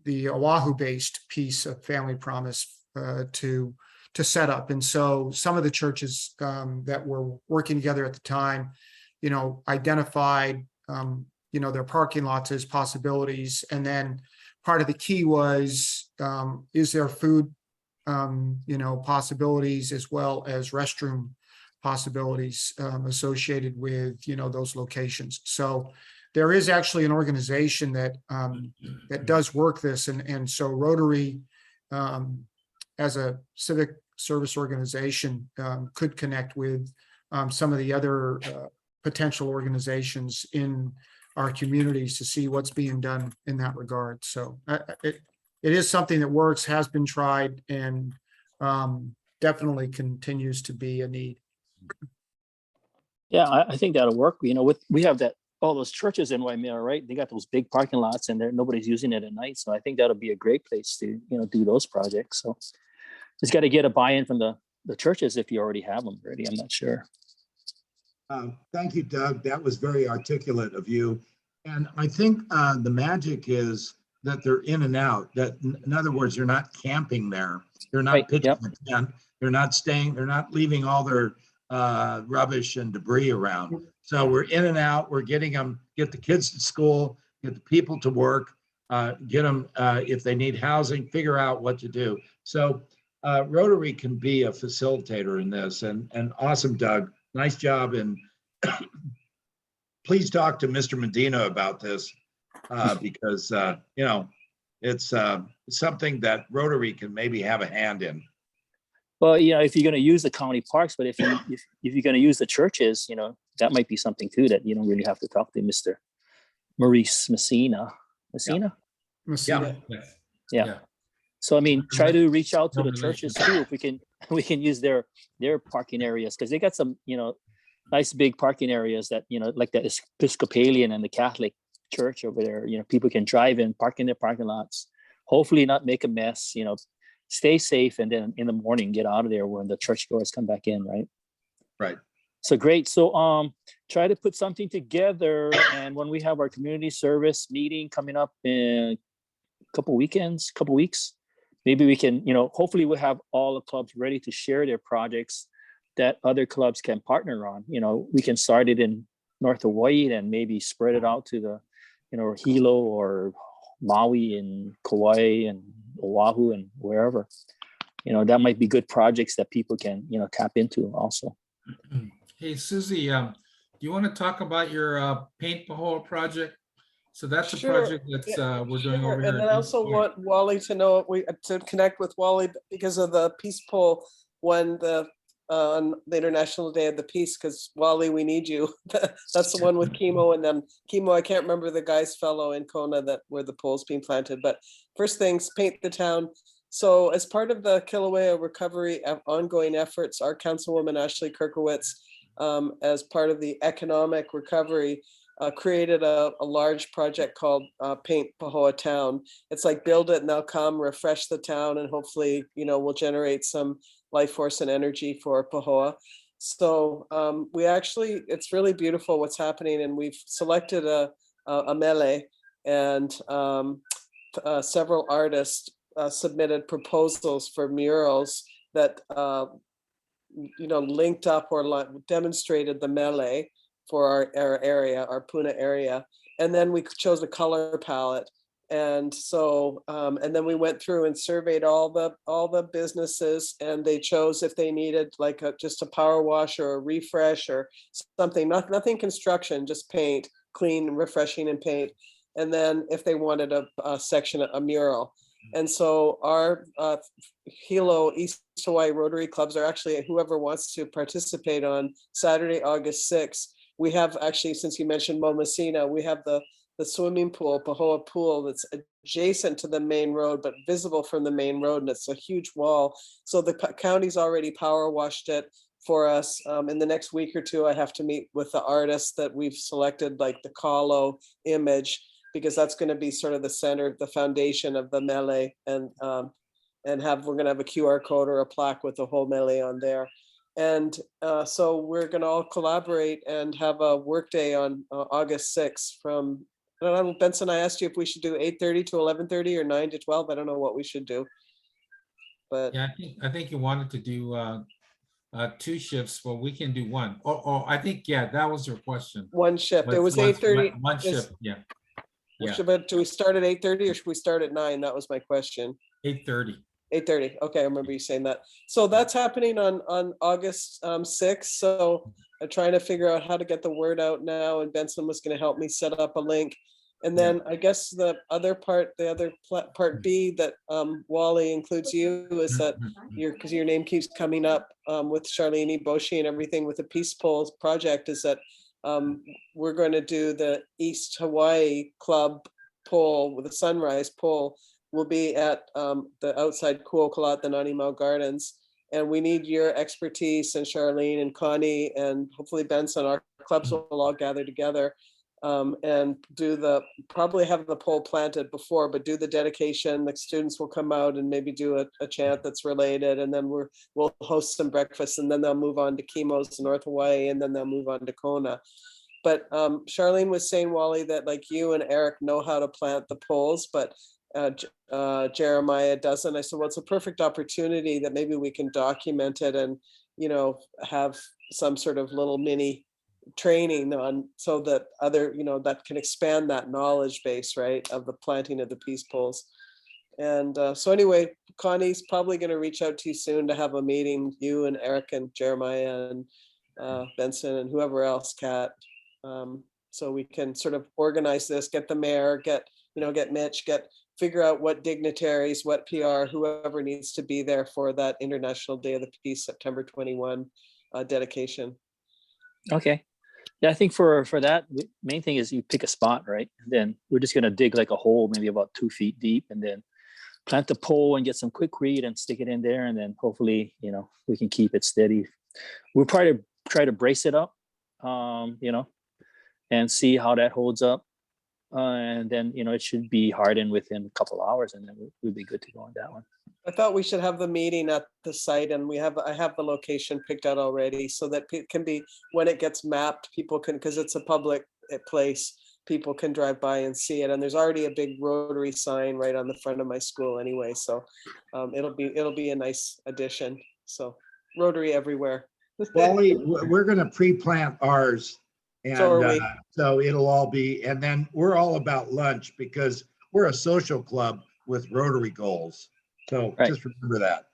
the Oahu-based piece of Family Promise to set up. And so some of the churches that were working together at the time, identified their parking lots as possibilities. And then part of the key was, is there food, possibilities as well as restroom possibilities associated with, those locations. So there is actually an organization that that does work this, and so Rotary, as a civic service organization, could connect with some of the other potential organizations in our communities to see what's being done in that regard. So it is something that works, has been tried, and definitely continues to be a need. Yeah, I think that'll work. You know, we have all those churches in Waimea, right? They got those big parking lots and nobody's using it at night. So I think that'll be a great place to, you know, do those projects. So just got to get a buy-in from the churches if you already have them already. I'm not sure. Thank you, Doug. That was very articulate of you. And I think the magic is that they're in and out. That, in other words, you're not camping there. They're not pitching a tent. They're not staying. They're not leaving all their rubbish and debris around. So we're in and out. We're getting them, get the kids to school, get the people to work, get them if they need housing, figure out what to do. So Rotary can be a facilitator in this. And awesome, Doug. Nice job. And please talk to Mr. Medina about this because, you know, it's something that Rotary can maybe have a hand in. Well, you know, if you're going to use the county parks, but if you're going to use the churches, you know, that might be something too that you don't really have to talk to Mr. Maurice Messina. Messina? Messina. Yeah. So I mean, try to reach out to the churches too if we can use their parking areas, because they got some, you know, nice big parking areas that, you know, like the Episcopalian and the Catholic church over there. You know, people can drive in, park in their parking lots, hopefully not make a mess, you know, stay safe, and then in the morning get out of there when the church doors come back in, right? Right. So great. So try to put something together, and when we have our community service meeting coming up in a couple weeks, maybe we can, you know, hopefully we'll have all the clubs ready to share their projects that other clubs can partner on. You know, we can start it in North Hawaii and maybe spread it out to the, you know, Hilo or Maui and Kauai and Oahu and wherever. You know, that might be good projects that people can, you know, tap into also. Hey, Susie, do you want to talk about your Paintball project? So that's a project that's we're doing over here. And then I also want Wally to know to connect with Wally because of the Peace Poll when on the International Day of the Peace, because Wally, we need you. That's the one with chemo, and then chemo. I can't remember the guy's fellow in Kona where the pole's being planted. But first things, paint the town. So as part of the Kilauea recovery ongoing efforts, our Councilwoman Ashley Kirkowitz, as part of the economic recovery, created a large project called Paint Pahoa Town. It's like build it and they'll come, refresh the town, and hopefully, you know, we'll generate some life force and energy for Pahoa. So it's really beautiful what's happening, and we've selected a mele, and several artists submitted proposals for murals that you know, linked up or demonstrated the mele for our area, our Puna area. And then we chose a color palette. And so, and then we went through and surveyed all the businesses, and they chose if they needed like just a power wash or a refresh or something, nothing construction, just paint, clean, refreshing and paint. And then if they wanted a section, a mural. And so our Hilo East Hawaii Rotary clubs are actually, whoever wants to participate on Saturday, August 6th. We have actually, since you mentioned Momosina, we have the swimming pool, Pahoa Pool, that's adjacent to the main road, but visible from the main road, and it's a huge wall. So the county's already power washed it for us. In the next week or two, I have to meet with the artists that we've selected, like the Kalo image, because that's going to be sort of the center, the foundation of the mele, and we're going to have a QR code or a plaque with the whole mele on there. And so we're going to all collaborate and have a work day on August 6th from, I don't know, Benson, I asked you if we should do 8:30 to 11:30 or 9 to 12. I don't know what we should do. But yeah, I think you wanted to do 2 shifts, but we can do one. Oh, I think, yeah, that was your question. One shift. But It was 8:30. One shift, yeah. Yeah. Do we start at 8:30 or should we start at 9? That was my question. 8:30. 8:30. Okay, I remember you saying that. So that's happening on August 6th. So I'm trying to figure out how to get the word out now, and Benson was going to help me set up a link. And then I guess the other part, part B that Wally includes you is that because your name keeps coming up with Charlene Boshi and everything with the Peace Pole project, is that we're going to do the East Hawaii Club pole with the sunrise pole will be at the outside Kuokola at the Nanimau Gardens. And we need your expertise, and Charlene and Connie and hopefully Benson, our clubs will all gather together and probably have the pole planted before, but do the dedication. The students will come out and maybe do a chant that's related, and then we'll host some breakfast, and then they'll move on to Kimo's North Hawaii, and then they'll move on to Kona. But Charlene was saying, Wally, that like you and Eric know how to plant the poles, but Jeremiah doesn't. I said, well, it's a perfect opportunity that maybe we can document it and, have some sort of little mini training on, so that other, that can expand that knowledge base, right, of the planting of the peace poles. And so anyway, Connie's probably going to reach out to you soon to have a meeting, you and Eric and Jeremiah and Benson and whoever else, Kat, so we can sort of organize this, get the mayor, get Mitch, figure out what dignitaries, what PR, whoever needs to be there for that International Day of the Peace, September 21 dedication. Okay. Yeah, I think for that, the main thing is you pick a spot, right? And then we're just gonna dig like a hole, maybe about 2 feet deep, and then plant the pole and get some quickweed and stick it in there, and then hopefully, we can keep it steady. We'll probably try to brace it up, and see how that holds up. And then, it should be hardened within a couple hours, and then we'll be good to go on that one. I thought we should have the meeting at the site, and I have the location picked out already, so that it can be, when it gets mapped, people can, because it's a public place, people can drive by and see it. And there's already a big Rotary sign right on the front of my school anyway, so it'll be a nice addition. So Rotary everywhere. Wally, we're gonna pre-plant ours. And So are we. so it'll all be, and then we're all about lunch because we're a social club with Rotary goals. So just remember that.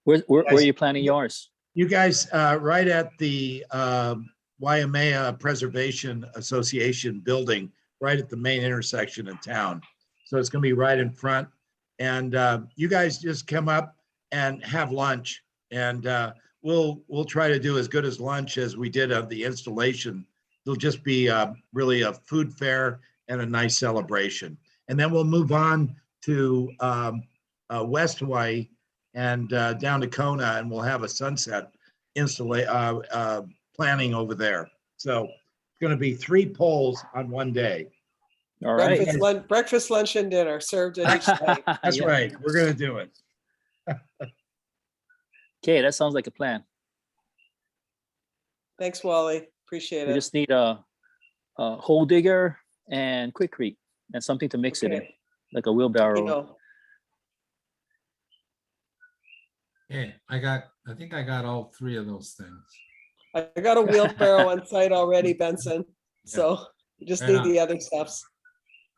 Where are you planning yours? You guys, right at the Waimea Preservation Association building, right at the main intersection in town. So it's gonna be right in front. And you guys just come up and have lunch, and we'll try to do as good as lunch as we did of the installation. It'll just be really a food fair and a nice celebration. And then we'll move on to West Hawaii and down to Kona, and we'll have a sunset planning over there. So it's going to be 3 poles on one day. All right. Breakfast, lunch, and dinner served at each site. That's right. We're going to do it. Okay, that sounds like a plan. Thanks, Wally. Appreciate We it. just need a hole digger and quickcrete and something to mix it in, Okay. like a wheelbarrow. Hey, I think I got all 3 of those things. I got a wheelbarrow on site already, Benson. So you just Right need on. the other stuffs.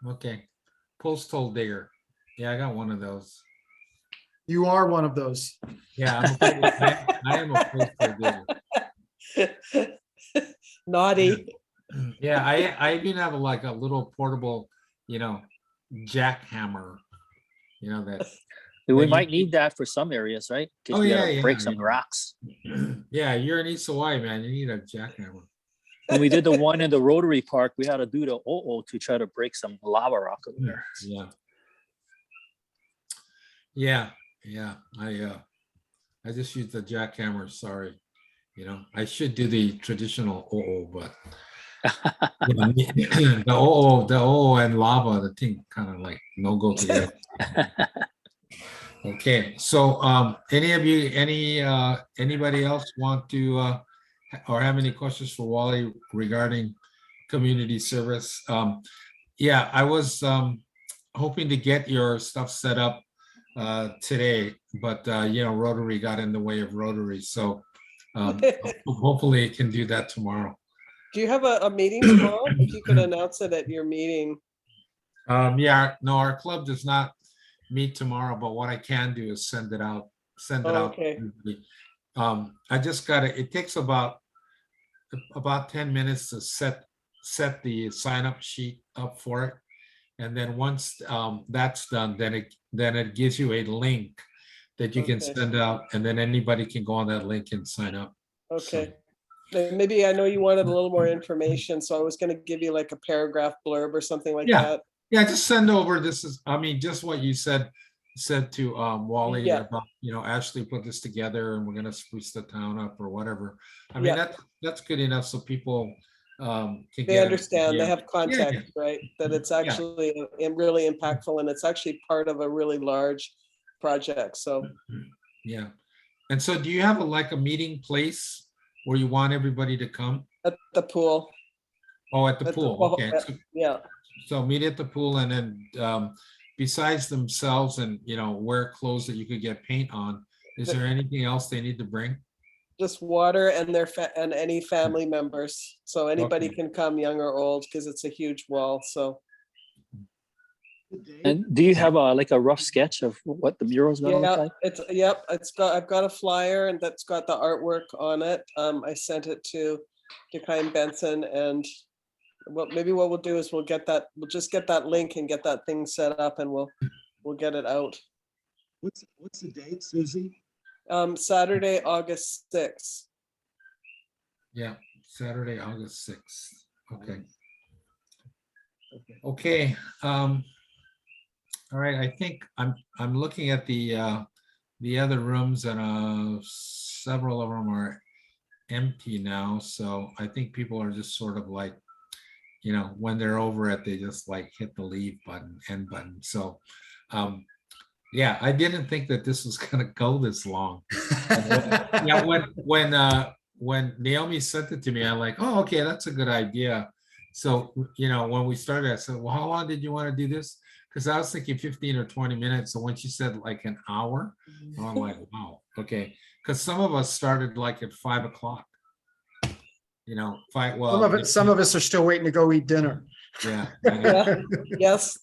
Okay. Postal digger. Yeah, I got one of those. You are one of those. Yeah, I am a postal digger. Naughty. Yeah, I even have like a little portable, jackhammer, that. We might need that for some areas, right? In case Oh, we yeah, gotta break yeah, some yeah. rocks. Yeah, you're in East Hawaii, man. You need a jackhammer. When we did the one in the Rotary Park, we had to do the o-o to try to break some lava rock over there. Yeah. I just used the jackhammer. Sorry. I should do the traditional o-o, but the o-o and lava, the thing kind of like no go together. Okay, so anybody else want to or have any questions for Wally regarding community service? Yeah, I was hoping to get your stuff set up today, but Rotary got in the way of Rotary, so hopefully it can do that tomorrow. Do you have a meeting tomorrow? If you could announce it at your meeting. Yeah, no, our club does not meet tomorrow, but what I can do is send it out. Send it out. to Okay. everybody. I just gotta. It takes about 10 minutes to set the sign up sheet up for it, and then once that's done, then it gives you a link that you can Okay. send out, and then anybody can go on that link and sign up. Okay. Then maybe I know you wanted a little more information, so I was gonna give you like a paragraph blurb or something like Yeah. that. Yeah, just send over. This is, I mean, just what you said to Wally Yeah. about, Ashley put this together and we're gonna spruce the town up or whatever. I mean, Yeah. that's good enough so people can They get an understand, they idea. have context, right? That it's actually really impactful and it's actually part of a really large project, so. Yeah. And so do you have a meeting place where you want everybody to come? At the pool. Oh, at the At the pool, pool, okay. yeah. So meet at the pool, and then besides themselves and, wear clothes that you could get paint on, is there anything else they need to bring? Just water and and any family members. So anybody Okay. can come, young or old, because it's a huge wall, so. And do you have like a rough sketch of what the mural is gonna look like? I've got a flyer and that's got the artwork on it. I sent it to Kai Benson, and maybe what we'll do is we'll just get that link and get that thing set up, and we'll get it out. What's the date, Susie? Saturday, August 6th. Yeah, Saturday, August 6th. Okay. Okay. All right, I think I'm looking at the other rooms, and several of them are empty now. So I think people are just sort of like, when they're over it, they just like hit the leave button, end button. So yeah, I didn't think that this was gonna go this long. Yeah, when Naomi sent it to me, I'm like, oh, okay, that's a good idea. So, when we started, I said, well, how long did you want to do this? Because I was thinking 15 or 20 minutes. So when she said like an hour, I'm like, wow, okay. Because some of us started like at 5 o'clock. Some of us are still waiting to go eat dinner. Yeah. Yeah. Yes,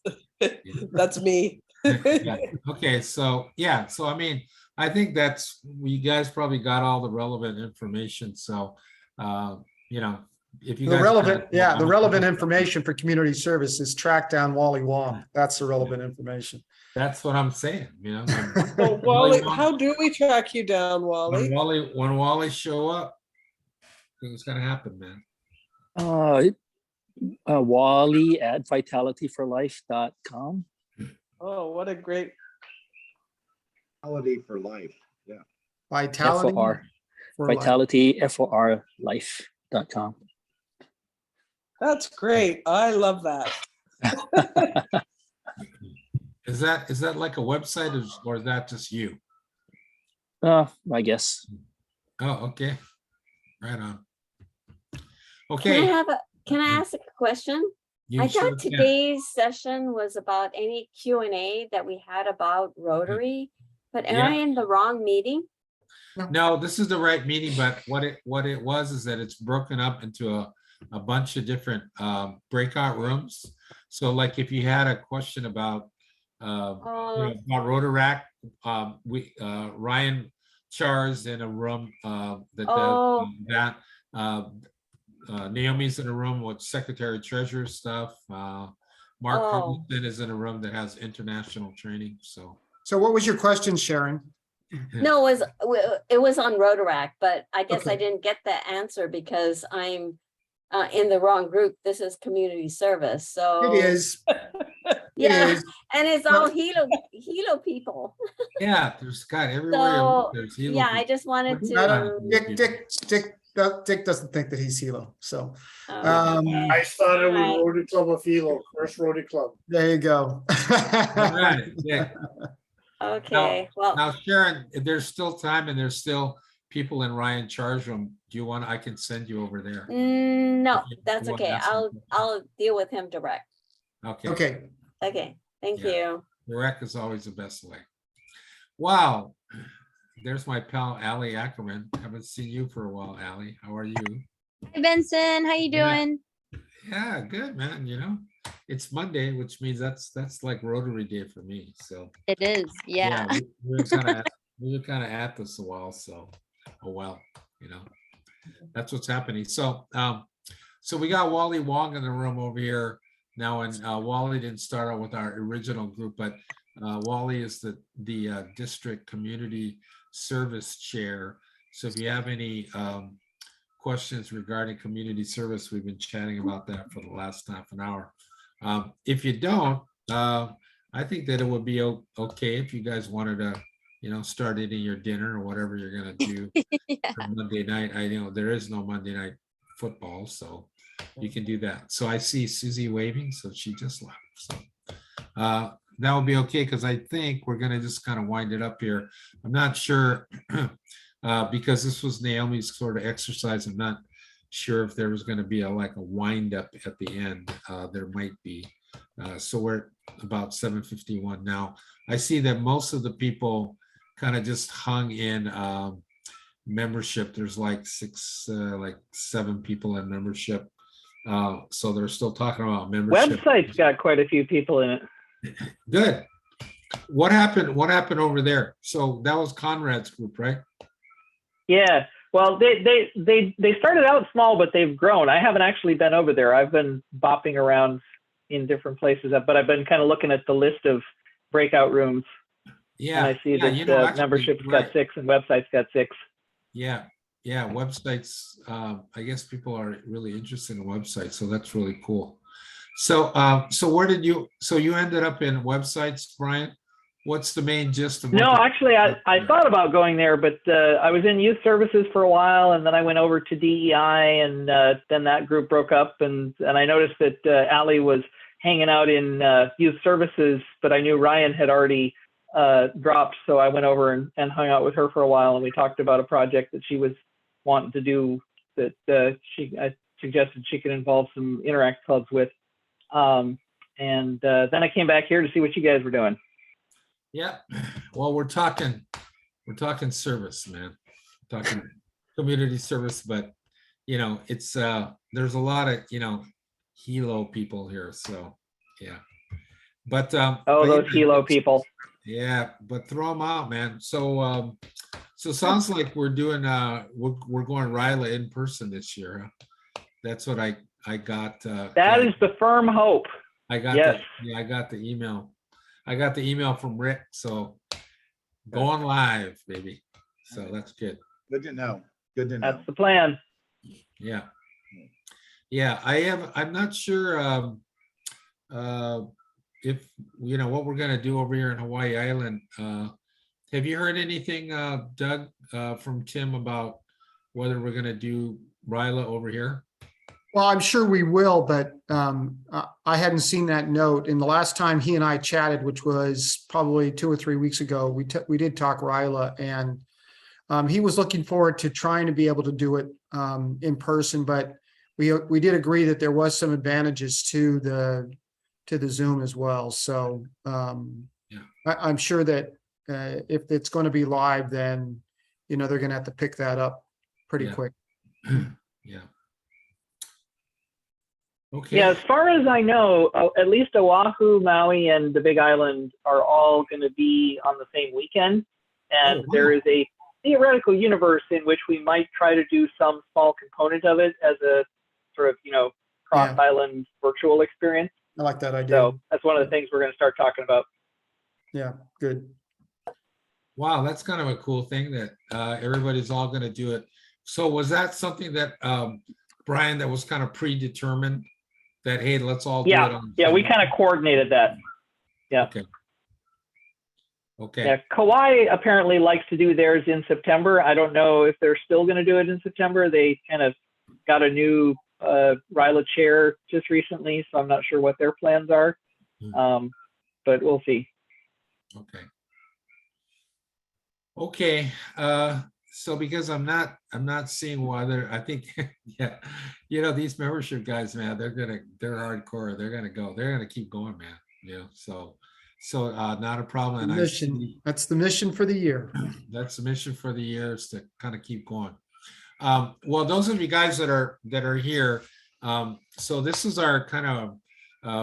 that's me. Yeah. Okay, so yeah, so I mean, I think you guys probably got all the relevant information. So, if you The guys relevant information for community service is track down Wally Wong. That's the relevant information. That's what I'm saying. So Wally, how do we track you down, Wally? When Wally show up, it's gonna happen, man. Wally at vitalityforlife.com. Oh, what a great. Vitality for life, yeah. Vitality. Vitality, life.com. That's great. I love that. Is that like a website, or is that just you? I guess. Oh, okay. Right on. Okay. Can I ask a question? You I sure thought can. today's session was about any Q&A that we had about Rotary, but am I Yeah. in the wrong meeting? No, this is the right meeting, but what it was is that it's broken up into a bunch of different breakout rooms. So like if you had a question about about Rotaract, Ryan Char's in a room that does that. Naomi's in a room with Secretary Treasurer stuff. Mark Hutchinson is in a room that has international training. So what was your question, Sharon? No, it was on Rotaract, but I guess I didn't get the answer because I'm in the wrong group. This is community service, so It is. yeah, It is. and it's all Hilo people. yeah, there's everywhere. So There's Hilo yeah, I people. just wanted to. Dick doesn't think that he's Hilo. So I started with Rotary Club of Hilo, first Rotary Club. there you go. All right. Yeah. Okay. Now, Sharon, there's still time, and there's still people in Ryan Char's room. Do you want? I can send you over there. No, that's You wanna okay. ask him? I'll deal with him direct. Okay. Okay. Okay. Thank Yeah. you. Direct is always the best way. Wow. There's my pal, Allie Ackerman. Haven't seen you for a while, Allie. How are you? Hey, Benson, how you Yeah. doing? Yeah, good, man. it's Monday, which means that's like Rotary Day for me, so. It is, yeah. We were kind of at this a while, so, oh well, you know, that's what's happening. So, so we got Wally Wong in the room over here now, and Wally didn't start out with our original group, but Wally is the district community service chair. So if you have any questions regarding community service, we've been chatting about that for the last half an hour. If you don't, I think that it would be okay if you guys wanted to, you know, start eating your dinner or whatever you're gonna do for Monday night. I know there is no Monday night football, so you can do that. So I see Susie waving, so she just left. So that will be okay, because I think we're gonna just kind of wind it up here. I'm not sure because this was Naomi's sort of exercise. I'm not sure if there was going to be like a wind up at the end. There might be. So we're at about 7:51 now. I see that most of the people kind of just hung in membership. There's like seven people in membership. So they're still talking about membership. Website's got quite a few people in it. Good. What happened? What happened over there? So that was Conrad's group, right? Yeah. Well, they started out small, but they've grown. I haven't actually been over there. I've been bopping around in different places, but I've been kind of looking at the list of breakout rooms. Yeah. And I see that you know, actually, membership's right. got 6 and website's got 6. Yeah. Yeah. Websites. I guess people are really interested in websites. So that's really cool. So, so where did you, so you ended up in websites, Brian? What's the main gist of? No, actually, I thought about going there, but I was in youth services for a while, and then I went over to DEI, and then that group broke up, and I noticed that Allie was hanging out in youth services, but I knew Ryan had already dropped, so I went over and hung out with her for a while, and we talked about a project that she was wanting to do that I suggested she could involve some Interact clubs with, and then I came back here to see what you guys were doing. Yeah, well, we're talking service, man. We're talking community service, but you know, it's there's a lot of, you know, Hilo people here, so yeah. But those Hilo people. Yeah, but throw them out, man. So so sounds like we're doing we're going Ryla in person this year. That's what I got. That is the firm hope. I got I got the email. I got the email from Rick, so going live, baby. So that's good. Good to know. Good to know. That's the plan. Yeah. Yeah, I'm not sure if, you know, what we're gonna do over here in Hawaii Island. Have you heard anything, Doug, from Tim about whether we're gonna do Ryla over here? Well, I'm sure we will, but I hadn't seen that note. And the last time he and I chatted, which was probably 2 or 3 weeks ago, we did talk Ryla, and he was looking forward to trying to be able to do it in person. But we did agree that there was some advantages to the Zoom as well. So I'm sure that if it's going to be live, then you know they're going to have to pick that up pretty quick. Yeah. Okay. Yeah, as far as I know, at least Oahu, Maui, and the Big Island are all going to be on the same weekend. And there is a theoretical universe in which we might try to do some small component of it as a sort of, you know, cross-island virtual experience. I like that idea. So that's one of the things we're going to start talking about. Yeah, good. Wow, that's kind of a cool thing that everybody's all going to do it. So was that something that, Brian, that was kind of predetermined? That, hey, let's all do it on. Yeah, we kind of coordinated that. Yeah. Okay. Okay. Yeah, Kauai apparently likes to do theirs in September. I don't know if they're still going to do it in September. They kind of got a new Ryla chair just recently, so I'm not sure what their plans are. But we'll see. Okay. Okay. So because I'm not seeing whether, I think, yeah, you know, these membership guys, man, they're hardcore. They're gonna keep going, man. You know, so not a problem. And that's the mission for the year. That's the mission for the year, is to kind of keep going. Well, those of you guys that are here, so this is our kind of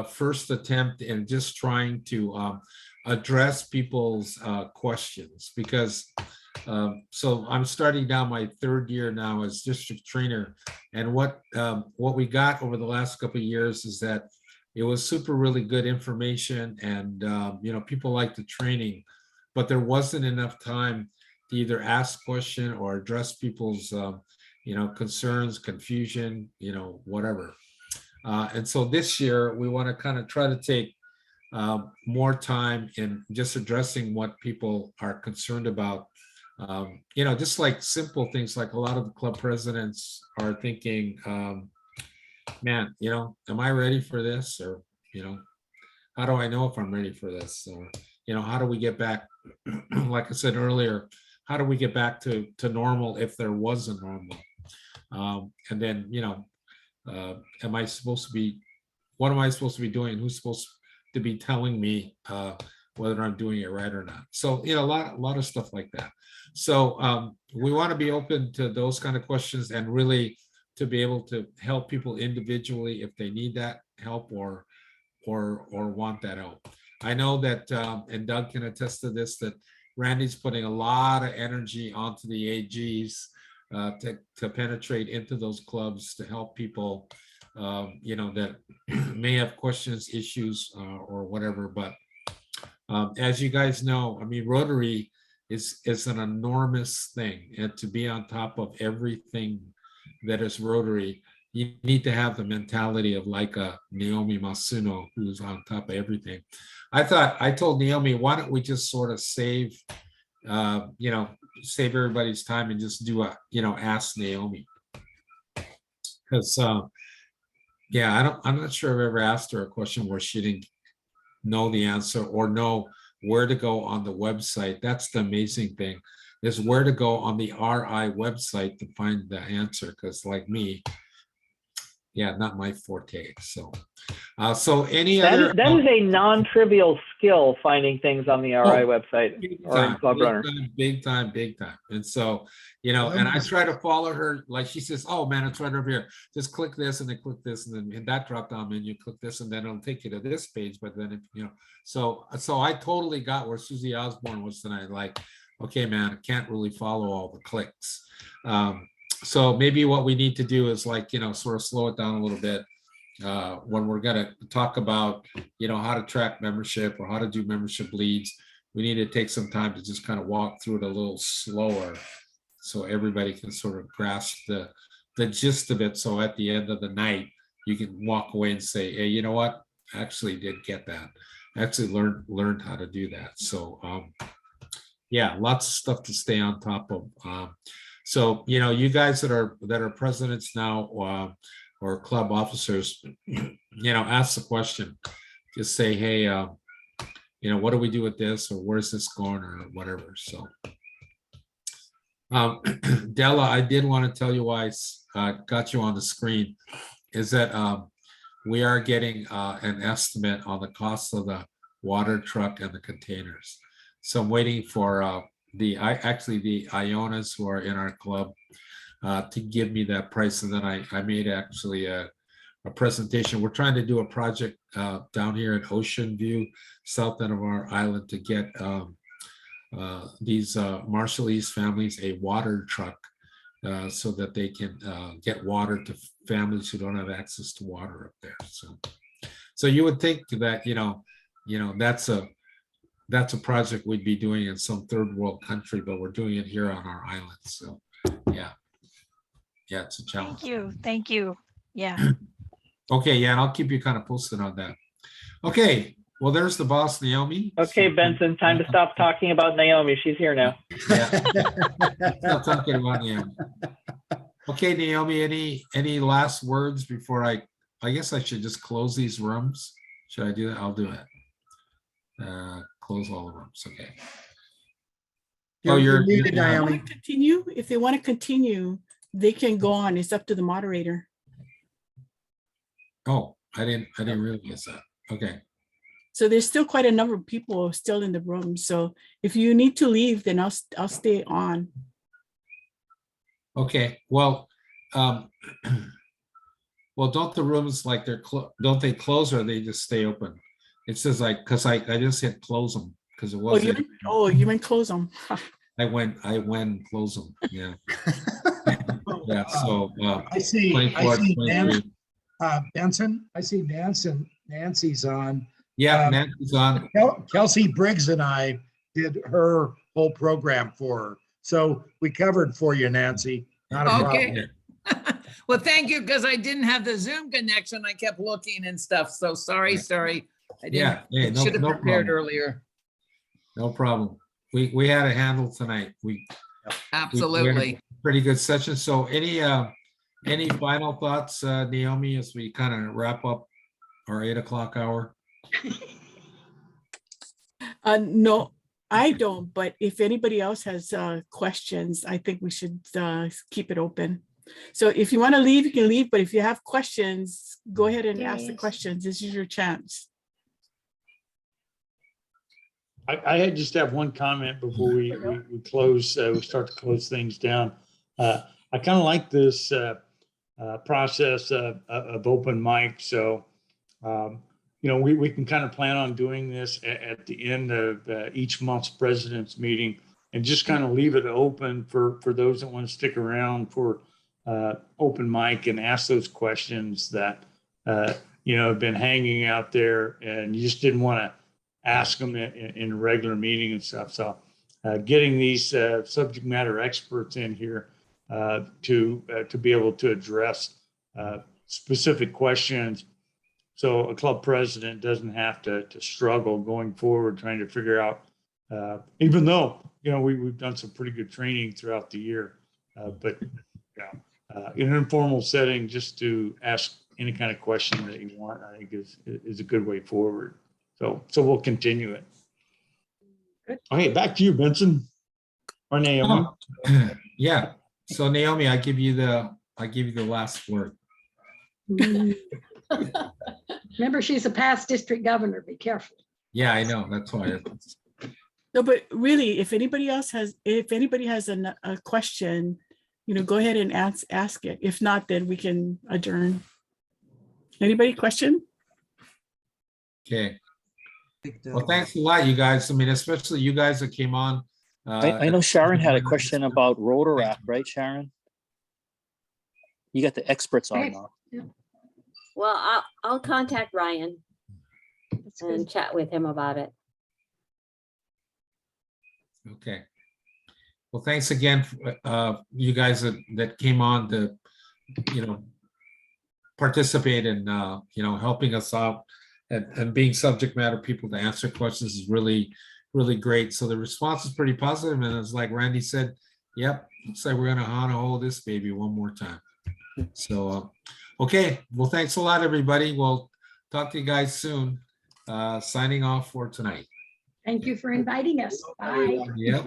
first attempt in just trying to address people's questions, because so I'm starting down my third year now as district trainer, and what we got over the last couple of years is that it was super really good information, and you know, people liked the training, but there wasn't enough time to either ask question or address people's you know, concerns, confusion, you know, whatever. And so this year we want to kind of try to take more time in just addressing what people are concerned about. You know, just like simple things, like a lot of the club presidents are thinking, man, you know, am I ready for this? Or, you know, how do I know if I'm ready for this? Or, you know, how do we get back, like I said earlier, how do we get back to normal if there was a normal? And then, you know, am I supposed to be, what am I supposed to be doing? Who's supposed to be telling me whether I'm doing it right or not? So, you know, a lot of stuff like that. So we want to be open to those kind of questions, and really to be able to help people individually if they need that help or want that help. I know that, and Doug can attest to this, that Randy's putting a lot of energy onto the AGs to penetrate into those clubs to help people, you know, that may have questions, issues, or whatever. But as you guys know, I mean, Rotary is an enormous thing, and to be on top of everything that is Rotary, you need to have the mentality of like a Naomi Masuno, who's on top of everything. I told Naomi, why don't we just sort of save, you know, save everybody's time and just do a, you know, ask Naomi. Because yeah, I'm not sure I've ever asked her a question where she didn't know the answer or know where to go on the website. That's the amazing thing, is where to go on the RI website to find the answer. Because like me, yeah, not my forte. So so any other that is a non-trivial skill, finding things on the RI website or in Club Runner. Big time. And so, you know, and I try to follow her, like she says, oh man, it's right over here. Just click this and then click this, and then in that drop down menu, click this, and then it'll take you to this page. But then, if, you know, so I totally got where Susie Osborne was tonight. Like, okay, man, I can't really follow all the clicks. So maybe what we need to do is, like, you know, sort of slow it down a little bit when we're going to talk about, you know, how to track membership or how to do membership leads. We need to take some time to just kind of walk through it a little slower so everybody can sort of grasp the gist of it. So at the end of the night, you can walk away and say, hey, you know what? I actually did get that. I actually learned how to do that. So yeah, lots of stuff to stay on top of. So, you know, you guys that are presidents now or club officers, you know, ask the question. Just say, hey, you know, what do we do with this, or where's this going, or whatever. So, Della, I did want to tell you why I got you on the screen, is that we are getting an estimate on the cost of the water truck and the containers. So I'm waiting for the Ionas who are in our club to give me that price, and then I made actually a presentation. We're trying to do a project down here at Ocean View, south end of our island, to get these Marshallese families a water truck so that they can get water to families who don't have access to water up there. So you would think that, you know, that's a project we'd be doing in some third world country, but we're doing it here on our island. So yeah, it's a challenge. Thank you. Yeah. Okay, yeah, and I'll keep you kind of posted on that. Okay, well, there's the boss, Naomi. Okay, Benson, time to stop talking about Naomi. She's here now. Yeah. Stop talking about Naomi. Okay, Naomi, any last words before I guess I should just close these rooms. Should I do that? I'll do it. Close all the rooms. Okay. You're muted, Naomi. Continue. If they want to continue, they can go on. It's up to the moderator. Oh, I didn't realize that. Okay. So there's still quite a number of people still in the room. So if you need to leave, then I'll stay on. Okay. Well, well, don't the rooms like don't they close or they just stay open? It says like, cause I just hit close them because it wasn't. You meant close them. I went close them, yeah. Yeah, so. I see 24, 23. Benson, I see Nancy's on. Yeah, Nancy's on. Kelsey Briggs and I did her whole program for her. So we covered for you, Nancy. Not a problem. Well, thank you, because I didn't have the Zoom connection. I kept looking and stuff. So sorry. I didn't. Yeah, Should have no prepared problem. earlier. No problem. We had a handle tonight. We had Absolutely. a pretty good session. So any final thoughts, Naomi, as we kind of wrap up our 8 o'clock hour? No, I don't, but if anybody else has questions, I think we should keep it open. So if you want to leave, you can leave, but if you have questions, go ahead and ask the questions. This is your chance. I had just have one comment before we close, we start to close things down. I kind of like this process of open mic. So, you know, we can kind of plan on doing this at the end of each month's president's meeting and just kind of leave it open for those that want to stick around for open mic and ask those questions that, you know, have been hanging out there and you just didn't want to ask them in a regular meeting and stuff. So getting these subject matter experts in here to be able to address specific questions. So a club president doesn't have to struggle going forward, trying to figure out, even though, you know, we've done some pretty good training throughout the year, but in an informal setting, just to ask any kind of question that you want, I think is a good way forward. So we'll continue it. Good. Okay, back to you, Benson. Or Naomi. Yeah. So Naomi, I give you the last word. Remember, she's a past district governor. Be careful. Yeah, I know. That's why. No, but really, if anybody has a question, you know, go ahead and ask it. If not, then we can adjourn. Anybody question? Okay. Well, thanks a lot, you guys. I mean, especially you guys that came on. I know Sharon had a question about Rotary, right, Sharon? You got the experts on now. Well, I'll contact Ryan and chat with him about it. Okay. Well, thanks again, you guys that came on to, you know, participate in, you know, helping us out and being subject matter people to answer questions is really, really great. So the response is pretty positive, and it's like Randy said, yep, looks like we're gonna hold this baby one more time. So, okay, well, thanks a lot, everybody. We'll talk to you guys soon. Signing off for tonight. Thank you for inviting us. Bye. Yep.